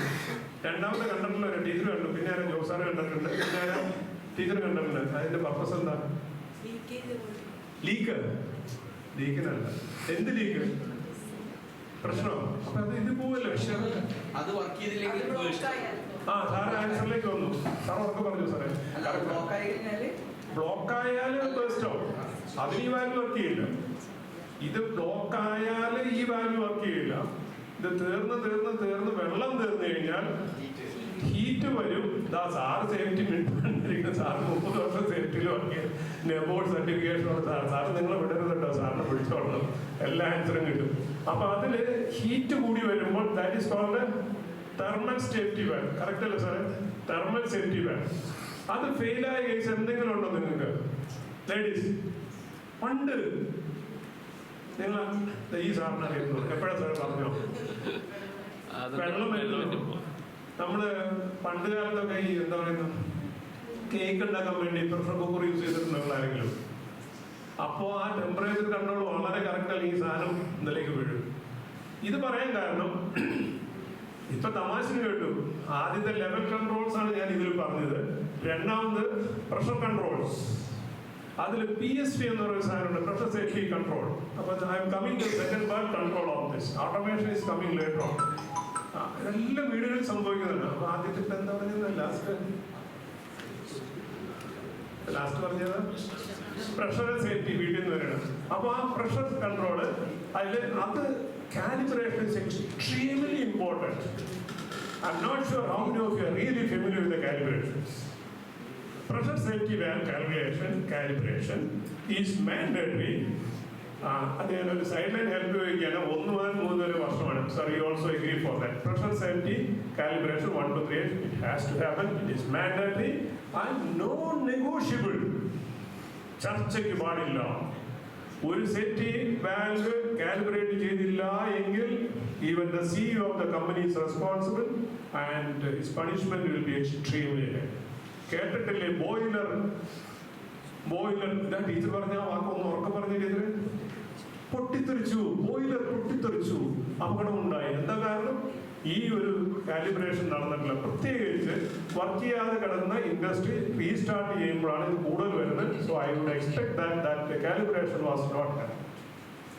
രണ്ടാമത്തെ കണ്ടിട്ടുള്ള ഒരു ടീച്ചർ കണ്ടു, പിന്നെ ആരും ജോസാറ് കണ്ടിട്ടുണ്ട്, പിന്നെ ആരും ടീച്ചർ കണ്ടിട്ടുണ്ട്. അതിന്റെ പർപ്പസ് എന്താ? ലീക്ക്. ലീക്കിനല്ല. എന്ത് ലീക്ക്? പ്രശ്നം. അപ്പൊ അത് ഇത് പോവല്ലോ. അത് വർക്ക് ചെയ്തില്ലെങ്കിൽ ആ സാറ് ആൻസറിലേക്ക് വന്നു. സാർ ഉറക്കെ പറഞ്ഞു സാറേ. ബ്ലോക്ക് ആയാൽ ബേസ്റ്റ് ആവും. അതിന് ഈ വാൽവ് വർക്ക് ചെയ്യില്ല. ഇത് ബ്ലോക്ക് ആയാൽ ഈ വാൽവ് വർക്ക് ചെയ്യില്ല. ഇത് തീർന്ന് തീർന്ന് തീർന്ന് വെള്ളം തീർന്നു കഴിഞ്ഞാൽ ഹീറ്റ് വരും. സാറ് സേഫ്റ്റി മിനിറ്റ് സാറ് 30 വർഷം സേഫ്റ്റിയിൽ വർക്ക് ചെയ്യും. നെബോർഡ് സർട്ടിഫിക്കേഷനോട് സാറ് നിങ്ങളെ വിടരുന്നുണ്ടോ? സാറിനെ പിടിച്ചോളണം, എല്ലാ ആൻസറും കിട്ടും. അപ്പൊ അതില് ഹീറ്റ് കൂടി വരുമ്പോൾ that is called thermal safety valve. Correct അല്ലേ സാറേ? Thermal safety valve. അത് ഫെയിലായ കേസ് എന്തെങ്കിലും ഉണ്ടോ നിങ്ങൾക്ക് ലേഡീസ്? പണ്ട് നിങ്ങൾ ഈ സാറിന് അറിയുന്നു. എപ്പോഴാ സാർ പറഞ്ഞോ? വെള്ളം വരുന്നു. നമ്മള് പണ്ട് കാലത്തൊക്കെ ഈ എന്താ പറയുന്നത്, കേക്ക് ഉണ്ടാക്കാൻ വേണ്ടി പ്രഷർ കുക്കർ യൂസ് ചെയ്തിട്ടുണ്ടോ ആരെങ്കിലും? അപ്പോ ആ ടെമ്പറേച്ചർ കൺട്രോൾ വളരെ കറക്റ്റായി ഈ സാധനം ഇതിലേക്ക് വീഴും. ഇത് പറയാൻ കാരണം ഇപ്പൊ തമാശന് കേട്ടു. ആദ്യത്തെ ലെവൽ കൺട്രോൾസ് ആണ് ഞാൻ ഇതിൽ പറഞ്ഞത്. രണ്ടാമത് പ്രഷർ കൺട്രോൾസ്. അതിൽ PSP എന്ന് പറയുന്ന സാധനമുണ്ട്, പ്രഷർ സേഫ്റ്റി കൺട്രോൾ. അപ്പൊ I am coming to second part, control of this. Automation is coming later on. ഇതെല്ലാം വീടുകളിൽ സംഭവിക്കുന്നുണ്ട്. അപ്പൊ ആദ്യത്തെ എന്താ പറഞ്ഞത്? ലാസ്റ്റ് പറഞ്ഞത് പ്രഷർ സേഫ്റ്റി വീട്ടിൽ നിന്ന് വരണം. അപ്പൊ ആ പ്രഷർ കൺട്രോള് അതിൽ അത് calibration is extremely important. I'm not sure how many of you are really familiar with the calibrations. Pressure safety valve calibration is mandatory. Again, the sideline help you again. 1 മുതൽ 3 വരെ വർഷമാണ്. Sir, you also agree for that. Pressure safety calibration 1 to 3 it has to happen. It is mandatory and non-negotiable. ചർച്ചയ്ക്ക് പാടില്ല. ഒരു സേഫ്റ്റി വാൽവ് കാലിബ്രേറ്റ് ചെയ്തില്ല എങ്കിൽ even the CEO of the company is responsible and his punishment will be extremely high. കേട്ടിട്ടില്ലേ ബോയിലർ? ഇതാ ടീച്ചർ പറഞ്ഞ വാക്കൊന്ന് ഉറക്കം പറഞ്ഞ ടീച്ചർ. പൊട്ടിത്തെറിച്ചു, ബോയിലർ പൊട്ടിത്തെറിച്ചു, അപകടമുണ്ടായി. എന്താ കാരണം? ഈ ഒരു കാലിബ്രേഷൻ നടന്നിട്ടില്ല. പ്രത്യേകിച്ച് വർക്ക് ചെയ്യാതെ കിടന്ന ഇൻഡസ്ട്രി റീസ്റ്റാർട്ട് ചെയ്യുമ്പോഴാണ് ഇത് കൂടുതൽ വരുന്നത്. So I would expect that calibration was not done.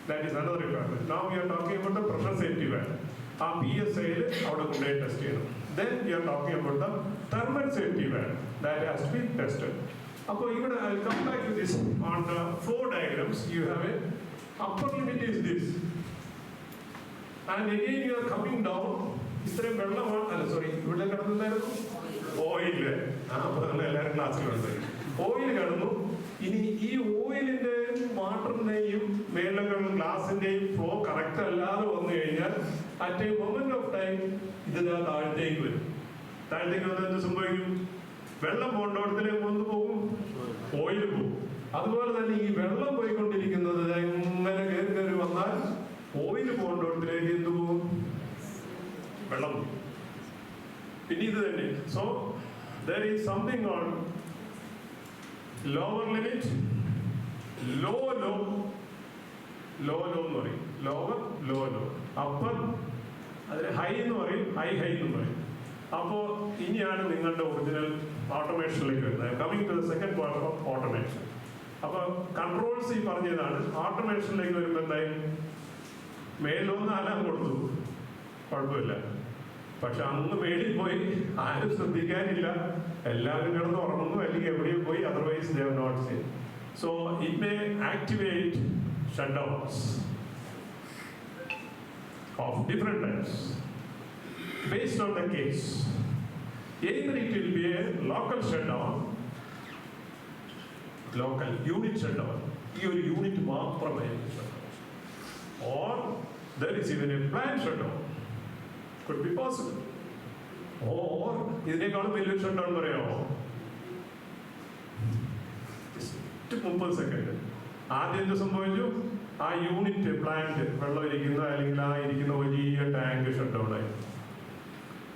That is another requirement. Now we are talking about the pressure safety valve. ആ PSI അവിടെ കൊണ്ടുപോയി ടെസ്റ്റ് ചെയ്യണം. Then we are talking about the thermal safety valve that has to be tested. അപ്പോൾ ഇവിടെ I will come back to this on the 4 diagrams. You have a upper limit is this. And again you are coming down. ഇത്രയും വെള്ളമാണ്, അല്ല സോറി, ഇവിടെ കിടന്നുണ്ടായിരുന്നു ഓയില്. അപ്പോൾ നമ്മൾ എല്ലാവരും ക്ലാസ്സിലുണ്ട്. ഓയിൽ കിടന്നു. ഇനി ഈ ഓയിലിന്റെയും വാട്ടറിന്റെയും മേലകളും ഗ്ലാസിന്റെയും ഫ്ലോ കറക്റ്റ് അല്ലാതെ വന്നു കഴിഞ്ഞാൽ at A moment of time ഇതിന് താഴത്തേക്ക് വരും. താഴത്തേക്ക് വന്നാൽ എന്ത് സംഭവിക്കും? വെള്ളം പോകേണ്ടടത്തിലേക്ക് വന്ന് പോകും, ഓയിൽ പോകും. അതുപോലെ തന്നെ ഈ വെള്ളം പോയിക്കൊണ്ടിരിക്കുന്നത് എങ്ങനെ കയറി വന്നാൽ ഓയിൽ പോകേണ്ടടത്തിലേക്ക് എന്ത് പോകും? വെള്ളം പോകും. പിന്നെ ഇത് തന്നെ. So there is something on lower limit, low എന്ന് പറയും, lower upper, അതിന് ഹൈ എന്ന് പറയും, ഹൈ എന്ന് പറയും. അപ്പോൾ ഇനിയാണ് നിങ്ങളുടെ ഒറിജിനൽ ഓട്ടോമേഷനിലേക്ക് വരുന്നത്. Coming to the second part of automation. അപ്പോൾ കൺട്രോൾസ് ഈ പറഞ്ഞതാണ്. ഓട്ടോമേഷനിലേക്ക് വരുമ്പോൾ എന്തായി? മേലൊന്ന് അലാം കൊടുത്തു, കുഴപ്പമില്ല. പക്ഷെ അന്ന് മേളിൽ പോയി ആരും ശ്രദ്ധിക്കാനില്ല, എല്ലാവരും കിടന്ന് ഉറങ്ങുന്നു, അല്ലെങ്കിൽ എവിടെയും പോയി. Otherwise they have not seen. So it may activate shutdowns of different types based on the case. Either it will be a local shutdown local unit shut down. ഈ ഒരു യൂണിറ്റ് മാത്രമേ or there is even a planned shutdown. Could be possible. Or ഇതിനേക്കാളും വലിയൊരു ഷട്ട് ഡൗൺ പറയാമോ? 30 സെക്കൻഡ്. ആദ്യം എന്ത് സംഭവിച്ചു? ആ യൂണിറ്റ് പ്ലാന്റ് വെള്ളം ഇരിക്കുന്ന അല്ലെങ്കിൽ ആ ഇരിക്കുന്ന വലിയ ടാങ്ക് ഷട്ട് ഡൗൺ ആയി.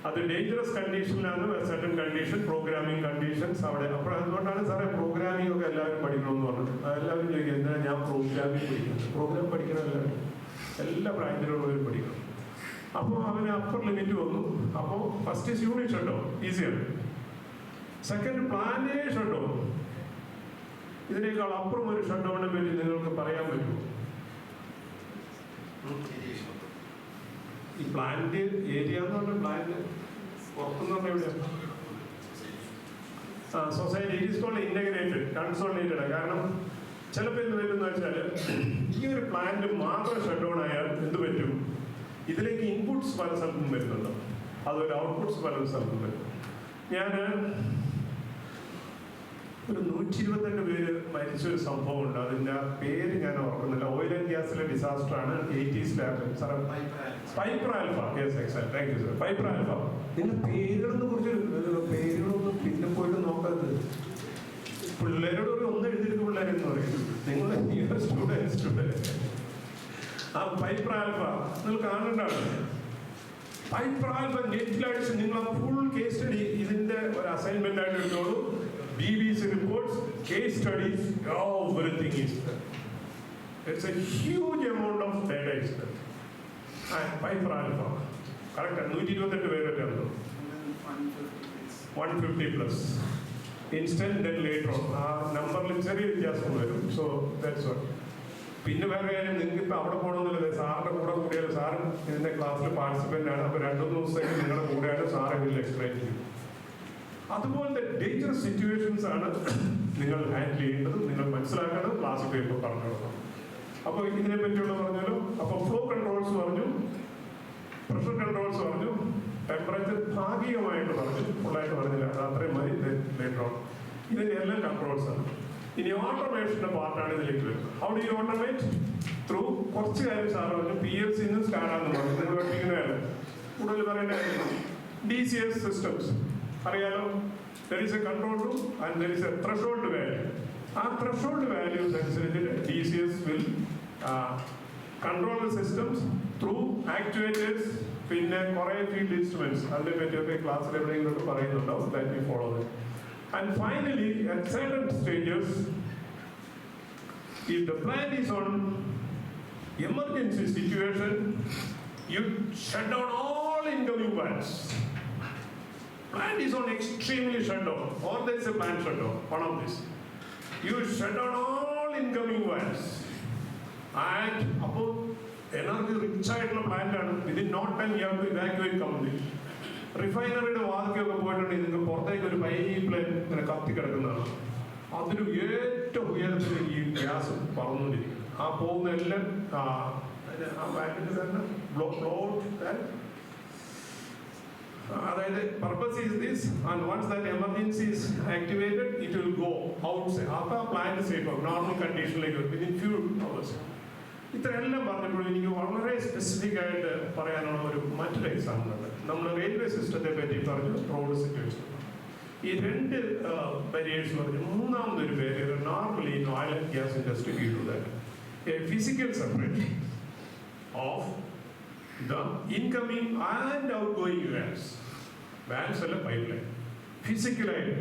അത് ഡേഞ്ചറസ് കണ്ടീഷനിലാണ്. സർട്ടൻ കണ്ടീഷൻ, പ്രോഗ്രാമിംഗ് കണ്ടീഷൻസ് അവിടെ. അപ്പോൾ അതുകൊണ്ടാണ് സാറേ പ്രോഗ്രാമിംഗ് ഒക്കെ എല്ലാവരും പഠിക്കണമെന്ന് പറഞ്ഞത്. എല്ലാവരും ചോദിക്കും എന്തിനാണ് ഞാൻ പ്രോഗ്രാമിംഗ് പഠിക്കുന്നത്? പ്രോഗ്രാം പഠിക്കണം എല്ലാവരും, എല്ലാ ബ്രാഞ്ചിലുള്ളവരും പഠിക്കണം. അപ്പോൾ അവന് അപ്പർ ലിമിറ്റ് വന്നു. അപ്പോൾ first is unit shut down, ഈസിയാണ്. സെക്കൻഡ് പ്ലാന്റേ ഷട്ട് ഡൗൺ. ഇതിനേക്കാൾ അപ്പുറം ഒരു ഷട്ട് ഡൗണിനെ പറ്റി നിങ്ങൾക്ക് പറയാൻ പറ്റുമോ? ഈ പ്ലാന്റ് ഏരിയ എന്ന് പറഞ്ഞ പ്ലാന്റ് പുറത്തുനിന്ന് പറഞ്ഞാൽ എവിടെയാണ്? Society. It is called integrated, consolidated. കാരണം ചിലപ്പോൾ എന്ത് പറ്റുന്ന വെച്ചാൽ ഈ ഒരു പ്ലാന്റ് മാത്രം ഷട്ട് ഡൗൺ ആയാൽ എന്ത് പറ്റും? ഇതിലേക്ക് ഇൻപുട്സ് പല സ്ഥലത്തും വരുന്നുണ്ട്, അതുപോലെ ഔട്ട്പുട്ട്സ് പല സ്ഥലത്തും വരും. ഞാൻ ഒരു 122 പേര് മരിച്ചൊരു സംഭവം ഉണ്ട്. അതിൻ്റെ പേര് ഞാൻ ഓർക്കുന്നില്ല. ഓയിൽ ആൻഡ് ഗ്യാസിലെ ഡിസാസ്റ്റർ ആണ്. 80s sir piper alpha. Yes, exact. Thank you sir. Piper alpha. ഇതിൻ്റെ പേരുകളൊന്നും കുറിച്ച് പേരുകളൊന്നും പിന്നെ പോയിട്ട് നോക്കരുത്. പിള്ളേരോട് ഒരു ഒന്ന് എഴുതിയിട്ട് പിള്ളേരെന്ന് പറയും. നിങ്ങൾ സ്റ്റുഡൻറ് ആ പൈപ്പർ ആൽഫ നിങ്ങൾ കാണേണ്ടതാണ്. പൈപ്പർ ആൽഫ നെറ്റിലടിച്ച് നിങ്ങൾ ആ ഫുൾ കേസ് സ്റ്റഡി ഇതിൻ്റെ ഒരു അസൈൻമെന്റ് ആയിട്ട് എടുത്തോളൂ. BBC reports, case studies, everything is there. It's a huge amount of data is there. And Piper Alpha, correct? 128 പേരൊക്കെ ഉണ്ടോ? 150 plus. Instant then later on. ആ നമ്പറിൽ ചെറിയ വ്യത്യാസം വരും. So that's what. പിന്നെ വേറെ കാര്യം, നിങ്ങൾക്ക് ഇപ്പം അവിടെ പോകണമെന്നില്ല. സാറിൻ്റെ കൂടെ കൂടിയാലും സാറ് ഇതിൻ്റെ ക്ലാസ്സിൽ പാർട്ടിസിപ്പൻ്റ് ആണ്. അപ്പോൾ 2 ദിവസത്തേക്ക് നിങ്ങളുടെ കൂടെയാണ് സാറ് ഇതിൽ എക്സ്പ്ലെയിൻ ചെയ്യും. അതുപോലത്തെ ഡേഞ്ചറസ് സിറ്റുവേഷൻസ് ആണ് നിങ്ങൾ ഹാൻഡിൽ ചെയ്യേണ്ടത്. നിങ്ങൾ മനസ്സിലാക്കണം, ക്ലാസ്സിൽ പേപ്പർ പറഞ്ഞു കൊടുക്കണം. അപ്പോൾ ഇതിനെ പറ്റിയുള്ള പറഞ്ഞാലോ. അപ്പോൾ ഫ്ലോ കൺട്രോൾസ് പറഞ്ഞു, പ്രഷർ കൺട്രോൾസ് പറഞ്ഞു, ടെമ്പറേച്ചർ ഭാഗികമായിട്ട് പറഞ്ഞു, ഫുള്ളായിട്ട് പറഞ്ഞില്ല. അത് അത്രയും മതി. ലേറ്റർ ഓൺ ഇതിൻ്റെ എല്ലാം കൺട്രോൾസ് ആണ്. ഇനി ഓട്ടോമേഷൻ്റെ പാർട്ടാണ് ഇതിലേക്ക് വരുന്നത്. How do you automate? Through കുറച്ച് കാര്യം സാറ് പറഞ്ഞു. PLC സ്കാനാന്ന് പറഞ്ഞു. നിങ്ങൾ പഠിപ്പിക്കുന്നതല്ല, കൂടുതൽ പറയേണ്ട കാര്യം DCS സിസ്റ്റംസ് അറിയാലോ. there is a control room and there is a threshold value. ആ threshold values അനുസരിച്ചിട്ട് DCS will control the systems through actuators, പിന്നെ കുറേ field instruments. അതിനെ പറ്റിയൊക്കെ ക്ലാസ്സിൽ എവിടെയെങ്കിലും പറയുന്നുണ്ടാവും. that we follow that. And finally, at certain stages, if the plant is on emergency situation, you shut down all incoming plants. Plant is on extremely shut down, or there is a plant shutdown, one of this. You shut down all incoming wells. And about energy rich ആയിട്ടുള്ള പ്ലാന്റ് ആണ്. within no time you have to evacuate completely. റിഫൈനറിയുടെ വാതിക്കൊക്കെ പോയിട്ടുണ്ടെങ്കിൽ നിങ്ങൾക്ക് പുറത്തേക്ക് ഒരു പൈപ്പ് ലൈൻ ഇങ്ങനെ കത്തി കിടക്കുന്നതാണ്. അതിന് ഏറ്റവും ഉയരത്തിൽ ഈ ഗ്യാസ് പറന്നുകൊണ്ടിരിക്കും. ആ പോകുന്ന എല്ലാം ആ പ്ലാന്റിന്റെ തന്നെ അതായത് purpose is this. And once that emergency is activated it will go outside. അപ്പോൾ ആ പ്ലാന്റ് സേഫ് ആവും, നോർമൽ കണ്ടീഷനിലേക്ക് വരും വിതിൻ ഫ്യൂ അവേഴ്സ്. ഇത്രയെല്ലാം പറഞ്ഞപ്പോഴും എനിക്ക് വളരെ സ്പെസിഫിക് ആയിട്ട് പറയാനുള്ള ഒരു മറ്റൊരു എക്സാമ്പിൾ ഉണ്ട്. നമ്മൾ റെയിൽവേ സിസ്റ്റത്തെ പറ്റി പറഞ്ഞു, റോഡ് സിറ്റുവേഷൻ. ഈ 2 barriers പറഞ്ഞു. മൂന്നാമതൊരു barrier normally in oil and gas industry we do that. A physical separation of the incoming and outgoing valves. Valves അല്ല പൈപ്പ് ലൈൻ. ഫിസിക്കലായിട്ട്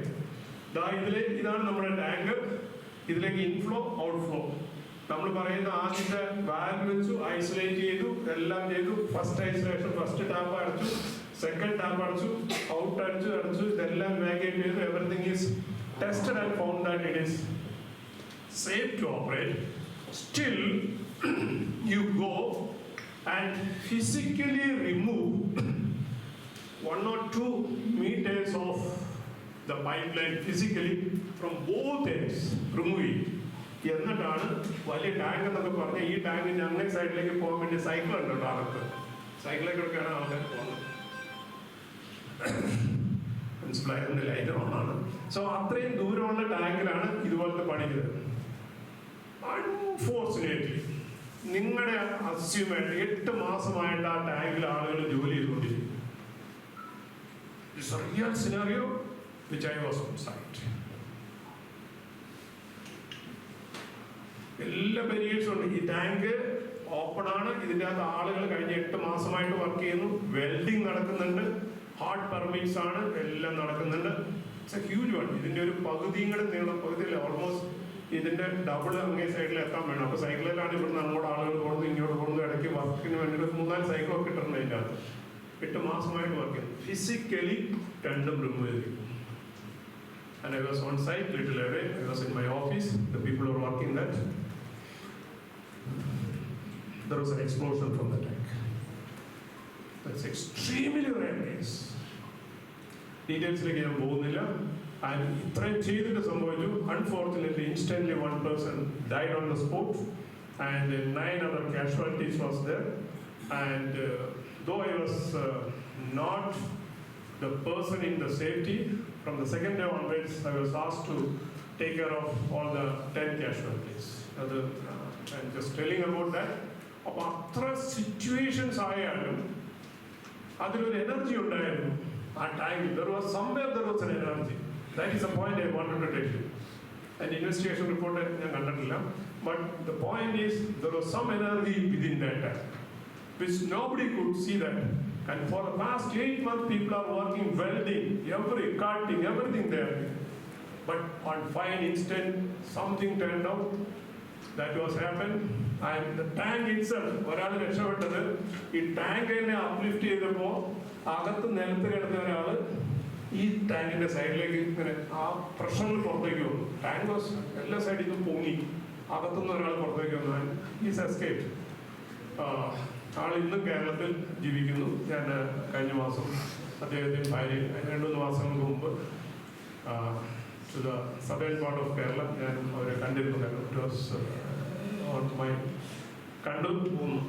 ഇതാണ് നമ്മുടെ ടാങ്ക്. ഇതിലേക്ക് ഇൻഫ്ലോ ഔട്ട്ഫ്ലോ നമ്മൾ പറയുന്ന ആദ്യത്തെ വാൽവ് വെച്ചു, ഐസൊലേറ്റ് ചെയ്തു, എല്ലാം ചെയ്തു. ഫസ്റ്റ് ഐസൊലേഷൻ, ഫസ്റ്റ് ടാപ്പ് അടച്ചു, സെക്കൻഡ് ടാപ്പ് അടച്ചു, ഔട്ട് അടച്ചു, ഇതെല്ലാം വാഗേറ്റ് ചെയ്തു. Everything is tested and found that it is safe to operate. Still you go and physically remove 1 or 2 meters of the pipeline physically from both ends. Remove it. എന്നിട്ടാണ് വലിയ ടാങ്ക് എന്നൊക്കെ പറഞ്ഞാൽ ഈ ടാങ്കിൻ്റെ അങ്ങേ സൈഡിലേക്ക് പോകാൻ വേണ്ടി സൈക്കിൾ ഉണ്ടല്ലോ. അകത്ത് സൈക്കിളിലേക്കൊക്കെയാണ് ആൾക്കാർ പോകുന്നത്. പ്രിൻസിപ്പൽ ലൈൻ ഓണാണ്. സോ അത്രയും ദൂരമുള്ള ടാങ്കിലാണ് ഇതുപോലത്തെ പണി ചെയ്തത്. അൺഫോർച്ചുനേറ്റ്ലി നിങ്ങളുടെ അസ്യൂമായിട്ട് 8 മാസമായിട്ട് ആ ടാങ്കിൽ ആളുകൾ ജോലി ചെയ്തുകൊണ്ടിരിക്കും. It's a real scenario which I was on site. എല്ലാ ബാരിയേഴ്സും ഉണ്ട്. ഈ ടാങ്ക് ഓപ്പൺ ആണ്. ഇതിൻ്റെ അകത്ത് ആളുകൾ കഴിഞ്ഞ 8 മാസമായിട്ട് വർക്ക് ചെയ്യുന്നു. വെൽഡിങ് നടക്കുന്നുണ്ട്, ഹാർഡ് പെർമിറ്റ്സ് ആണ്, എല്ലാം നടക്കുന്നുണ്ട്. It's A huge one. ഇതിൻ്റെ ഒരു പകുതിയും കൂടെ നീളം, പകുതിയില്ല, ഓൾമോസ്റ്റ് ഇതിൻ്റെ ഡബിൾ അങ്ങേ സൈഡിൽ എത്താൻ വേണം. അപ്പോൾ സൈക്കിളിലാണ് ഇവിടുന്ന് അങ്ങോട്ട് ആളുകൾ പോകുന്നത്, ഇങ്ങോട്ട് പോകുന്നത്. ഇടയ്ക്ക് വർക്കിന് വേണ്ടിയിട്ട് 3-4 സൈക്കിളൊക്കെ ഇട്ടിട്ടുണ്ട് അതിൻ്റെ അകത്ത്. 8 മാസമായിട്ട് വർക്ക് ചെയ്യുന്നു. ഫിസിക്കലി രണ്ടും റിമൂവ് ചെയ്തിരിക്കും. And I was on site little away. I was in my office. The people were working that. There was an explosion from the tank. That's extremely rare case. Detailsലേക്ക് ഞാൻ പോകുന്നില്ല. And ഇത്രയും ചെയ്തിട്ട് സംഭവിച്ചു. Unfortunately, instantly one person died on the spot, and 9 other casualties was there. And though I was not the person in the safety, from the second day onwards, I was asked to take care of all the 10 casualties. I'm just telling about that. അപ്പോൾ അത്ര സിറ്റുവേഷൻസ് ആയാലും അതിലൊരു എനർജി ഉണ്ടായിരുന്നു ആ ടൈമിൽ. There was an energy. That is the point I wanted to tell you. An investigation report ഞാൻ കണ്ടിട്ടില്ല. But the point is, there was some energy within that time, which nobody could see that. And for the past 8 months, people are working welding, cutting, everything there. But on fine instant, something turned out. That was happened. And the tank itself, ഒരാൾ രക്ഷപ്പെട്ടത് ഈ ടാങ്ക് തന്നെ അപ്ലിഫ്റ്റ് ചെയ്തപ്പോൾ അകത്ത് നിലത്ത് കിടന്ന ഒരാൾ ഈ ടാങ്കിന്റെ സൈഡിലേക്ക് ഇങ്ങനെ ആ പ്രഷറിൽ പുറത്തേക്ക് വന്നു. ടാങ്ക് വാസ് എല്ലാ സൈഡിൽ നിന്നും പൊങ്ങി. അകത്തുനിന്ന് ഒരാൾ പുറത്തേക്ക് വന്നു. Is escaped. ആൾ ഇന്നും കേരളത്തിൽ ജീവിക്കുന്നു. ഞാൻ കഴിഞ്ഞ മാസം അദ്ദേഹത്തിന് ഭാര്യ 2-3 മാസങ്ങൾക്ക് മുമ്പ് to the southern part of Kerala ഞാൻ അവരെ കണ്ടിരുന്നു. കണ്ടു പോന്നു.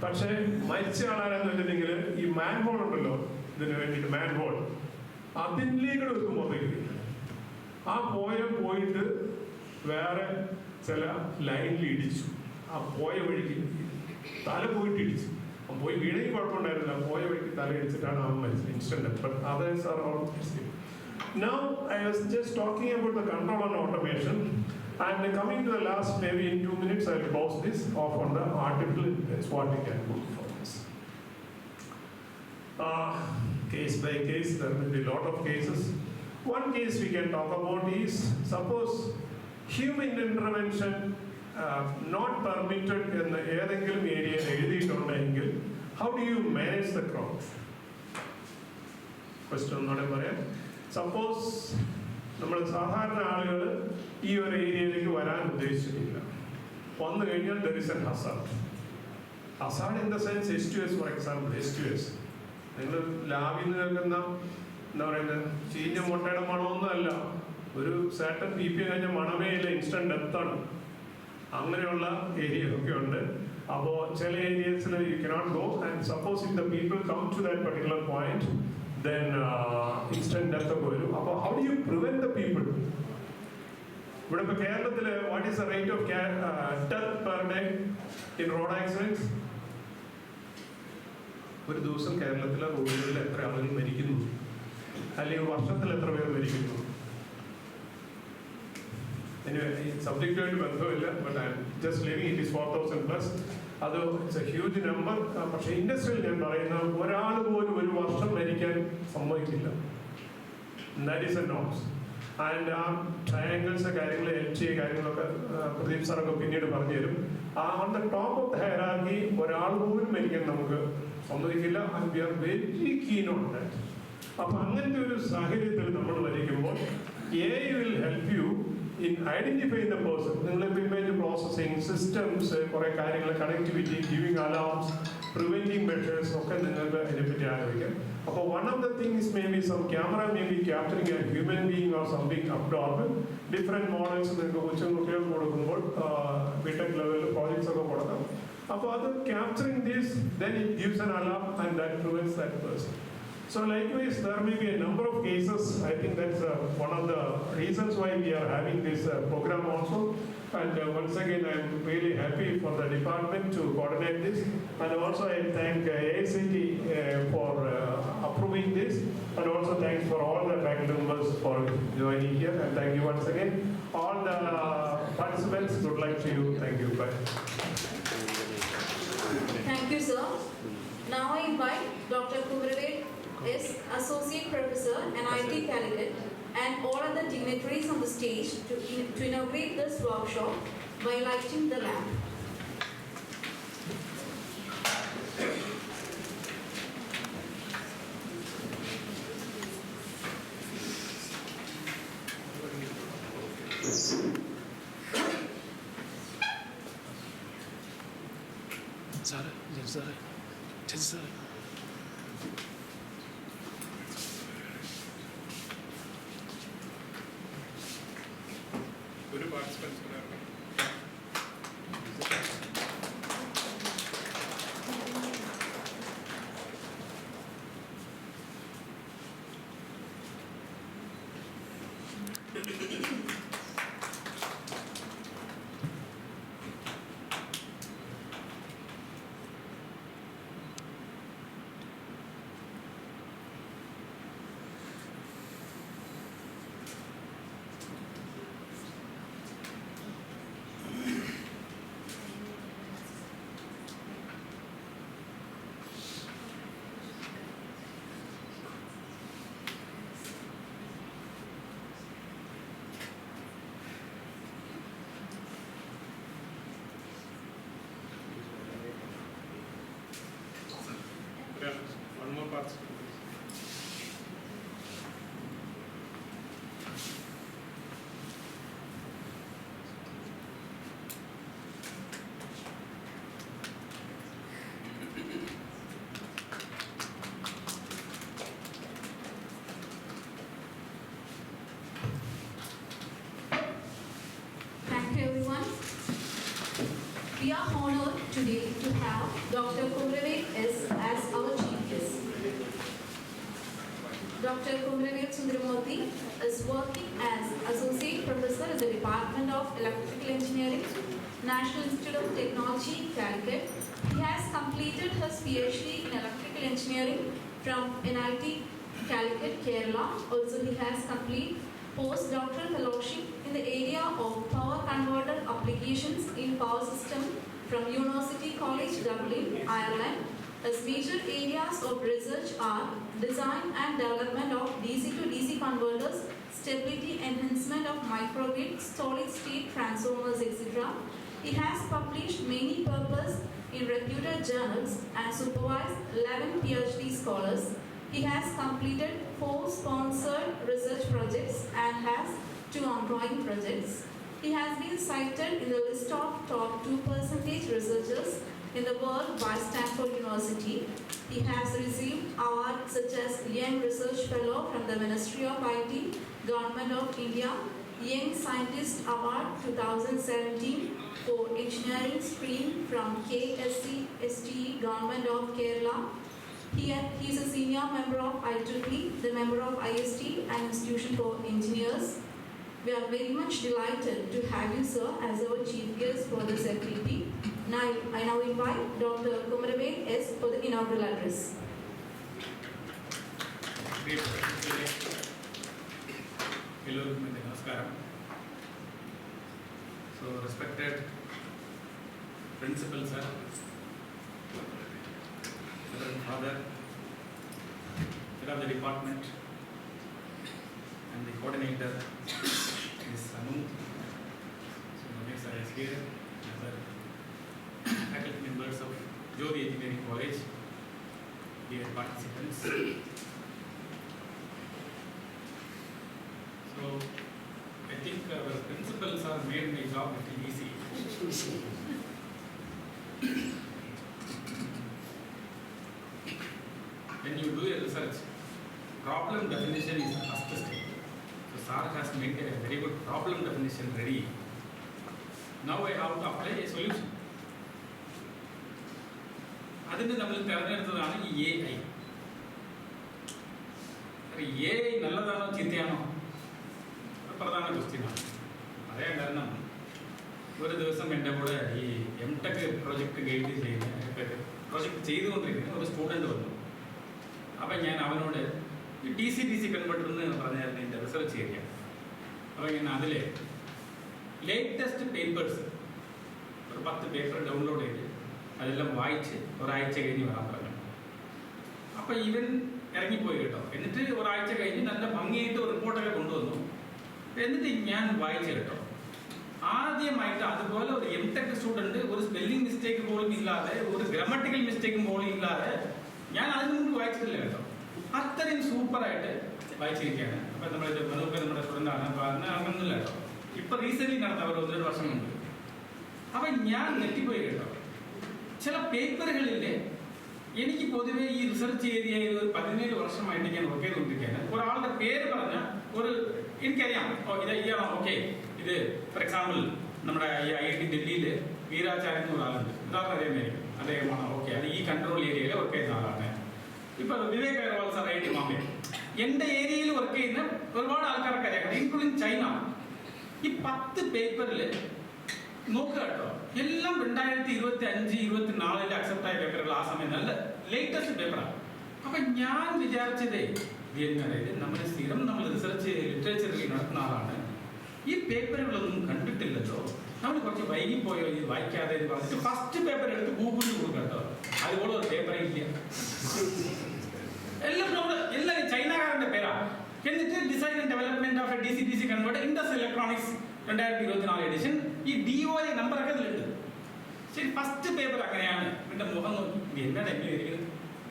പക്ഷേ മരിച്ച ആളാരെന്ന് വെച്ചിട്ടുണ്ടെങ്കിൽ ഈ മാൻ ഹോൾ ഉണ്ടല്ലോ, ഇതിന് വേണ്ടിയിട്ട് മാൻ ഹോൾ, അതിലേക്ക് വെക്കുമ്പോഴത്തേക്ക് ആ പോയിട്ട് വേറെ ചില ലൈനിൽ ഇടിച്ചു. ആ പോയ വഴിക്ക് തല പോയിട്ട് ഇടിച്ചു. പോയി വീണെങ്കിൽ കുഴപ്പമുണ്ടായിരുന്നില്ല, പോയ വഴിക്ക് തല ഇടിച്ചിട്ടാണ് അവൻ മരിച്ചത്. Instant. But others are all missing. Now I was just talking about the control and automation, and coming to the last, maybe in 2 minutes I will close this off on the article. That's what we can do for this. Case by case, there will be a lot of cases. One case we can talk about is, suppose human intervention not permitted in ഏതെങ്കിലും ഏരിയ എഴുതിയിട്ടുണ്ടെങ്കിൽ, how do you manage the crowd? Question ഒന്നുകൂടെ പറയാം. സപ്പോസ് നമ്മൾ സാധാരണ ആളുകൾ ഈ ഒരു ഏരിയയിലേക്ക് വരാൻ ഉദ്ദേശിച്ചിട്ടില്ല. വന്നു കഴിഞ്ഞാൽ there is an hazard. Hazard in the sense S2S, for example, S2S. നിങ്ങൾ ലാബിൽ നിന്ന് കേൾക്കുന്ന എന്താ പറയുന്നത്, ചീഞ്ഞ മുട്ടയുടെ മണമൊന്നും അല്ല, ഒരു certain BPM കഴിഞ്ഞ മണമേ ഇല്ല, ഇൻസ്റ്റന്റ് ഡെത്താണ്. അങ്ങനെയുള്ള ഏരിയ ഒക്കെ ഉണ്ട്. അപ്പോൾ ചില ഏരിയസിൽ you cannot go, and suppose if the people come to that particular point, then instant death ഒക്കെ വരും. അപ്പോൾ how do you prevent the people? ഇവിടെ ഇപ്പോൾ കേരളത്തിൽ what is the rate of death per day in road accidents? ഒരു ദിവസം കേരളത്തിലെ റോഡുകളിൽ എത്ര ആളുകൾ മരിക്കുന്നു, അല്ലെങ്കിൽ വർഷത്തിൽ എത്ര പേർ മരിക്കുന്നു? സബ്ജക്റ്റുമായിട്ട് ബന്ധമില്ല, but I am just living. It is 4,000+. അത് ഇറ്റ്സ് എ ഹ്യൂജ് നമ്പർ. പക്ഷേ ഇൻഡസ്ട്രിയിൽ ഞാൻ പറയുന്ന ഒരാൾ പോലും ഒരു വർഷം മരിക്കാൻ സമ്മതിക്കില്ല. That is a norms. And ആ ട്രയാങ്കിൾസ് കാര്യങ്ങൾ, LTA കാര്യങ്ങളൊക്കെ പ്രദീപ് സാറൊക്കെ പിന്നീട് പറഞ്ഞു തരും. On the top of the hierarchy ഒരാൾ പോലും മരിക്കാൻ നമുക്ക് സമ്മതിക്കില്ല. And we are very keen on that. അപ്പം അങ്ങനത്തെ ഒരു സാഹചര്യത്തിൽ നമ്മൾ വരയ്ക്കുമ്പോൾ AI will help you in identifying the person. നിങ്ങൾ image processing systems, കുറേ കാര്യങ്ങൾ, connectivity, giving alarms, preventing measures ഒക്കെ നിങ്ങൾക്ക് അതിനെപ്പറ്റി ആലോചിക്കാം. അപ്പോൾ one of the things may be some camera may be capturing a human being or something abnormal. Different models നിങ്ങൾക്ക് കുട്ടികൾക്ക് കൊടുക്കുമ്പോൾ BTech ലെവലിൽ പ്രോജക്ട്സ് ഒക്കെ കൊടുക്കാം. അപ്പോൾ അത് capturing this, then it gives an alarm and that prevents that person. So likewise, there may be a number of cases. I think that's one of the reasons why we are having this program also. And once again, I'm really happy for the department to coordinate this. And also I thank AICT for approving this. And also thanks for all the faculty members for joining here. And thank you once again. All the participants, good luck to you. Thank you. Bye. Thank you, sir. Now I invite Dr. Kumaravel S, Associate Professor, NIT Calicut, and all other dignitaries on the stage to inaugurate this workshop by lighting the lamp. ഒരു participants one more participant. Thank you, everyone. We are honored today to have Dr. Kumaravel S as our chief guest. Dr. Kumaravel Sundaramurthy is working as Associate Professor in the Department of Electrical Engineering, National Institute of Technology, Calicut. He has completed his PhD in Electrical Engineering from NIT Calicut, Kerala. Also, he has completed postdoctoral fellowship in the area of power converter applications in power system from University College Dublin, Ireland. His major areas of research are design and development of DC to DC converters, stability enhancement of microgrid, solid state transformers, etc. He has published many papers in reputed journals and supervised 11 PhD scholars. He has completed 4 sponsored research projects and has 2 ongoing projects. He has been cited in the list of top 2% researchers in the world by Stanford University. He has received awards such as Young Research Fellow from the Ministry of IT, Government of India, Young Scientist Award 2017 for Engineering Stream from KSC STE, Government of Kerala. He is a senior member of IEEE, the member of IST and Institution for Engineers. We are very much delighted to have you, sir, as our chief guest for this FTP. Now, I now invite Dr. Kumaravel S for the inaugural address. Hello, Namaskaram. So, respected principal, sir, Reverend Father, head of the department, and the coordinator, Ms. Anu. So, Ramesh sir is here, other faculty members of Jodi Engineering College, dear participants. So, I think our principals are made my job little easy. When you do a research, problem definition is the first step. So, Sir has made a very good problem definition ready. Now I have to apply a solution. അതിന് നമ്മൾ തിരഞ്ഞെടുത്തതാണ് ഈ AI. അപ്പോൾ എ നല്ലതാണോ ചീത്തയാണോ പ്രധാന ക്വസ്റ്റ്യനാണ്. പറയാൻ കാരണം ഒരു ദിവസം എൻ്റെ കൂടെ ഈ MTech പ്രോജക്റ്റ് ഗൈഡ് പ്രോജക്റ്റ് ചെയ്തുകൊണ്ടിരിക്കുന്ന ഒരു സ്റ്റുഡൻറ്റ് വന്നു. അപ്പം ഞാൻ അവനോട് ഈ DC കൺവെർട്ടർ എന്ന് പറഞ്ഞാൽ എൻ്റെ റിസർച്ച് ഏരിയ. അപ്പോൾ ഞാൻ അതിൽ ലേറ്റസ്റ്റ് പേപ്പേഴ്സ് ഒരു 10 പേപ്പർ ഡൗൺലോഡ് ചെയ്ത് അതെല്ലാം വായിച്ച് ഒരാഴ്ച കഴിഞ്ഞ് വരാൻ പറഞ്ഞു. അപ്പോൾ ഇവൻ ഇറങ്ങിപ്പോയി കേട്ടോ. എന്നിട്ട് ഒരാഴ്ച കഴിഞ്ഞ് നല്ല ഭംഗിയായിട്ട് ഒരു റിപ്പോർട്ടൊക്കെ കൊണ്ടുവന്നു. എന്നിട്ട് ഞാൻ വായിച്ചു കേട്ടോ. ആദ്യമായിട്ട് അതുപോലെ ഒരു MTech സ്റ്റുഡൻറ്റ് ഒരു സ്പെല്ലിംഗ് മിസ്റ്റേക്ക് പോലും ഇല്ലാതെ ഒരു ഗ്രാമറ്റിക്കൽ മിസ്റ്റേക്കും പോലും ഇല്ലാതെ ഞാൻ അതിന് മുമ്പ് വായിച്ചിട്ടില്ല കേട്ടോ. അത്രയും സൂപ്പറായിട്ട് വായിച്ചിരിക്കുകയാണ്. അപ്പം നമ്മുടെ സ്റ്റുഡൻ്റാണ്. അപ്പോൾ അതിന് അങ്ങനൊന്നുമില്ല കേട്ടോ. ഇപ്പം റീസെൻ്റ്ലി നടന്ന ഒരു 1-2 വർഷം മുമ്പ്. അപ്പം ഞാൻ നെറ്റിപ്പോയി കേട്ടോ. ചില പേപ്പറുകളിൽ എനിക്ക് പൊതുവേ ഈ റിസർച്ച് ഏരിയയിൽ ഒരു 17 വർഷമായിട്ട് ഞാൻ വർക്ക് ചെയ്തുകൊണ്ടിരിക്കുകയാണ്. ഒരാളുടെ പേര് പറഞ്ഞ ഒരു എനിക്കറിയാം, ഇത് ഇയാളോ, ഓക്കെ, ഇത് ഫോർ എക്സാമ്പിൾ നമ്മുടെ ഈ IIT ഡൽഹിയിൽ വീരാചാര്യൻ എന്ന ഒരാളുണ്ട്. ഉദാഹരണം അറിയാമായിരിക്കും. അദ്ദേഹമാണ്, ഓക്കെ, അത് ഈ കൺട്രോൾ ഏരിയയിൽ വർക്ക് ചെയ്യുന്ന ആളാണ്. ഇപ്പോൾ വിവേക് അഗർവാൾ സാർ IIT ബോംബെ. എൻ്റെ ഏരിയയിൽ വർക്ക് ചെയ്യുന്ന ഒരുപാട് ആൾക്കാർക്ക് അറിയാം, ഇൻക്ലൂഡിങ് ചൈന. ഈ 10 പേപ്പറിൽ നോക്കുക കേട്ടോ, എല്ലാം 2025-24 അക്സെപ്റ്റ് ആയ പേപ്പറുകൾ. ആ സമയം നല്ല ലേറ്റസ്റ്റ് പേപ്പറാണ്. അപ്പം ഞാൻ വിചാരിച്ചതേ ഇത് നമ്മൾ സ്ഥിരം നമ്മൾ റിസർച്ച് ലിറ്ററേച്ചറിൽ നടത്തുന്ന ആളാണ്. ഈ പേപ്പറുകളൊന്നും കണ്ടിട്ടില്ലല്ലോ, നമ്മൾ കുറച്ച് വൈകിപ്പോയോ ഇത് വായിക്കാതെ എന്ന് പറഞ്ഞിട്ട് ഫസ്റ്റ് പേപ്പർ എടുത്ത് ഗൂഗിളിൽ കൊടുക്കുക കേട്ടോ. അതുപോലെ ഒരു പേപ്പറേ ഇല്ല. എല്ലാവരും ചൈനക്കാരൻ്റെ പേരാണ്. എന്നിട്ട് design and development of DC converter industrial electronics 2024 edition. ഈ DOA നമ്പറൊക്കെ അതിലുണ്ട്. ശരി, ഫസ്റ്റ് പേപ്പർ അങ്ങനെയാണ്. എൻ്റെ മുഖം നോക്കി എന്നാണ് എങ്ങനെ ഇരിക്കുന്നത്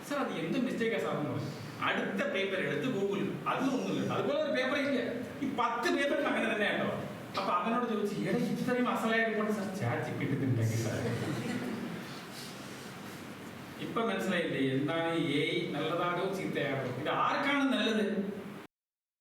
സാർ, അത് എന്ത് മിസ്റ്റേക്കാണ് സാർ എന്ന് പറഞ്ഞു. അടുത്ത പേപ്പർ എടുത്ത് ഗൂഗിളിൽ അതിലൊന്നുമില്ല. അതുപോലെ ഒരു പേപ്പർ ഇല്ല. ഈ 10 പേപ്പറിൽ അങ്ങനെ തന്നെ കേട്ടോ. അപ്പൊ അവനോട് ചോദിച്ചു, ഇത്രയും അസലായ റിപ്പോർട്ട് സാർ ചാറ്റ് കിട്ടുന്നുണ്ടെങ്കിൽ സാർ. ഇപ്പൊ മനസ്സിലായില്ലേ എന്താണ് AI നല്ലതാണോ ചീത്തയാണോ?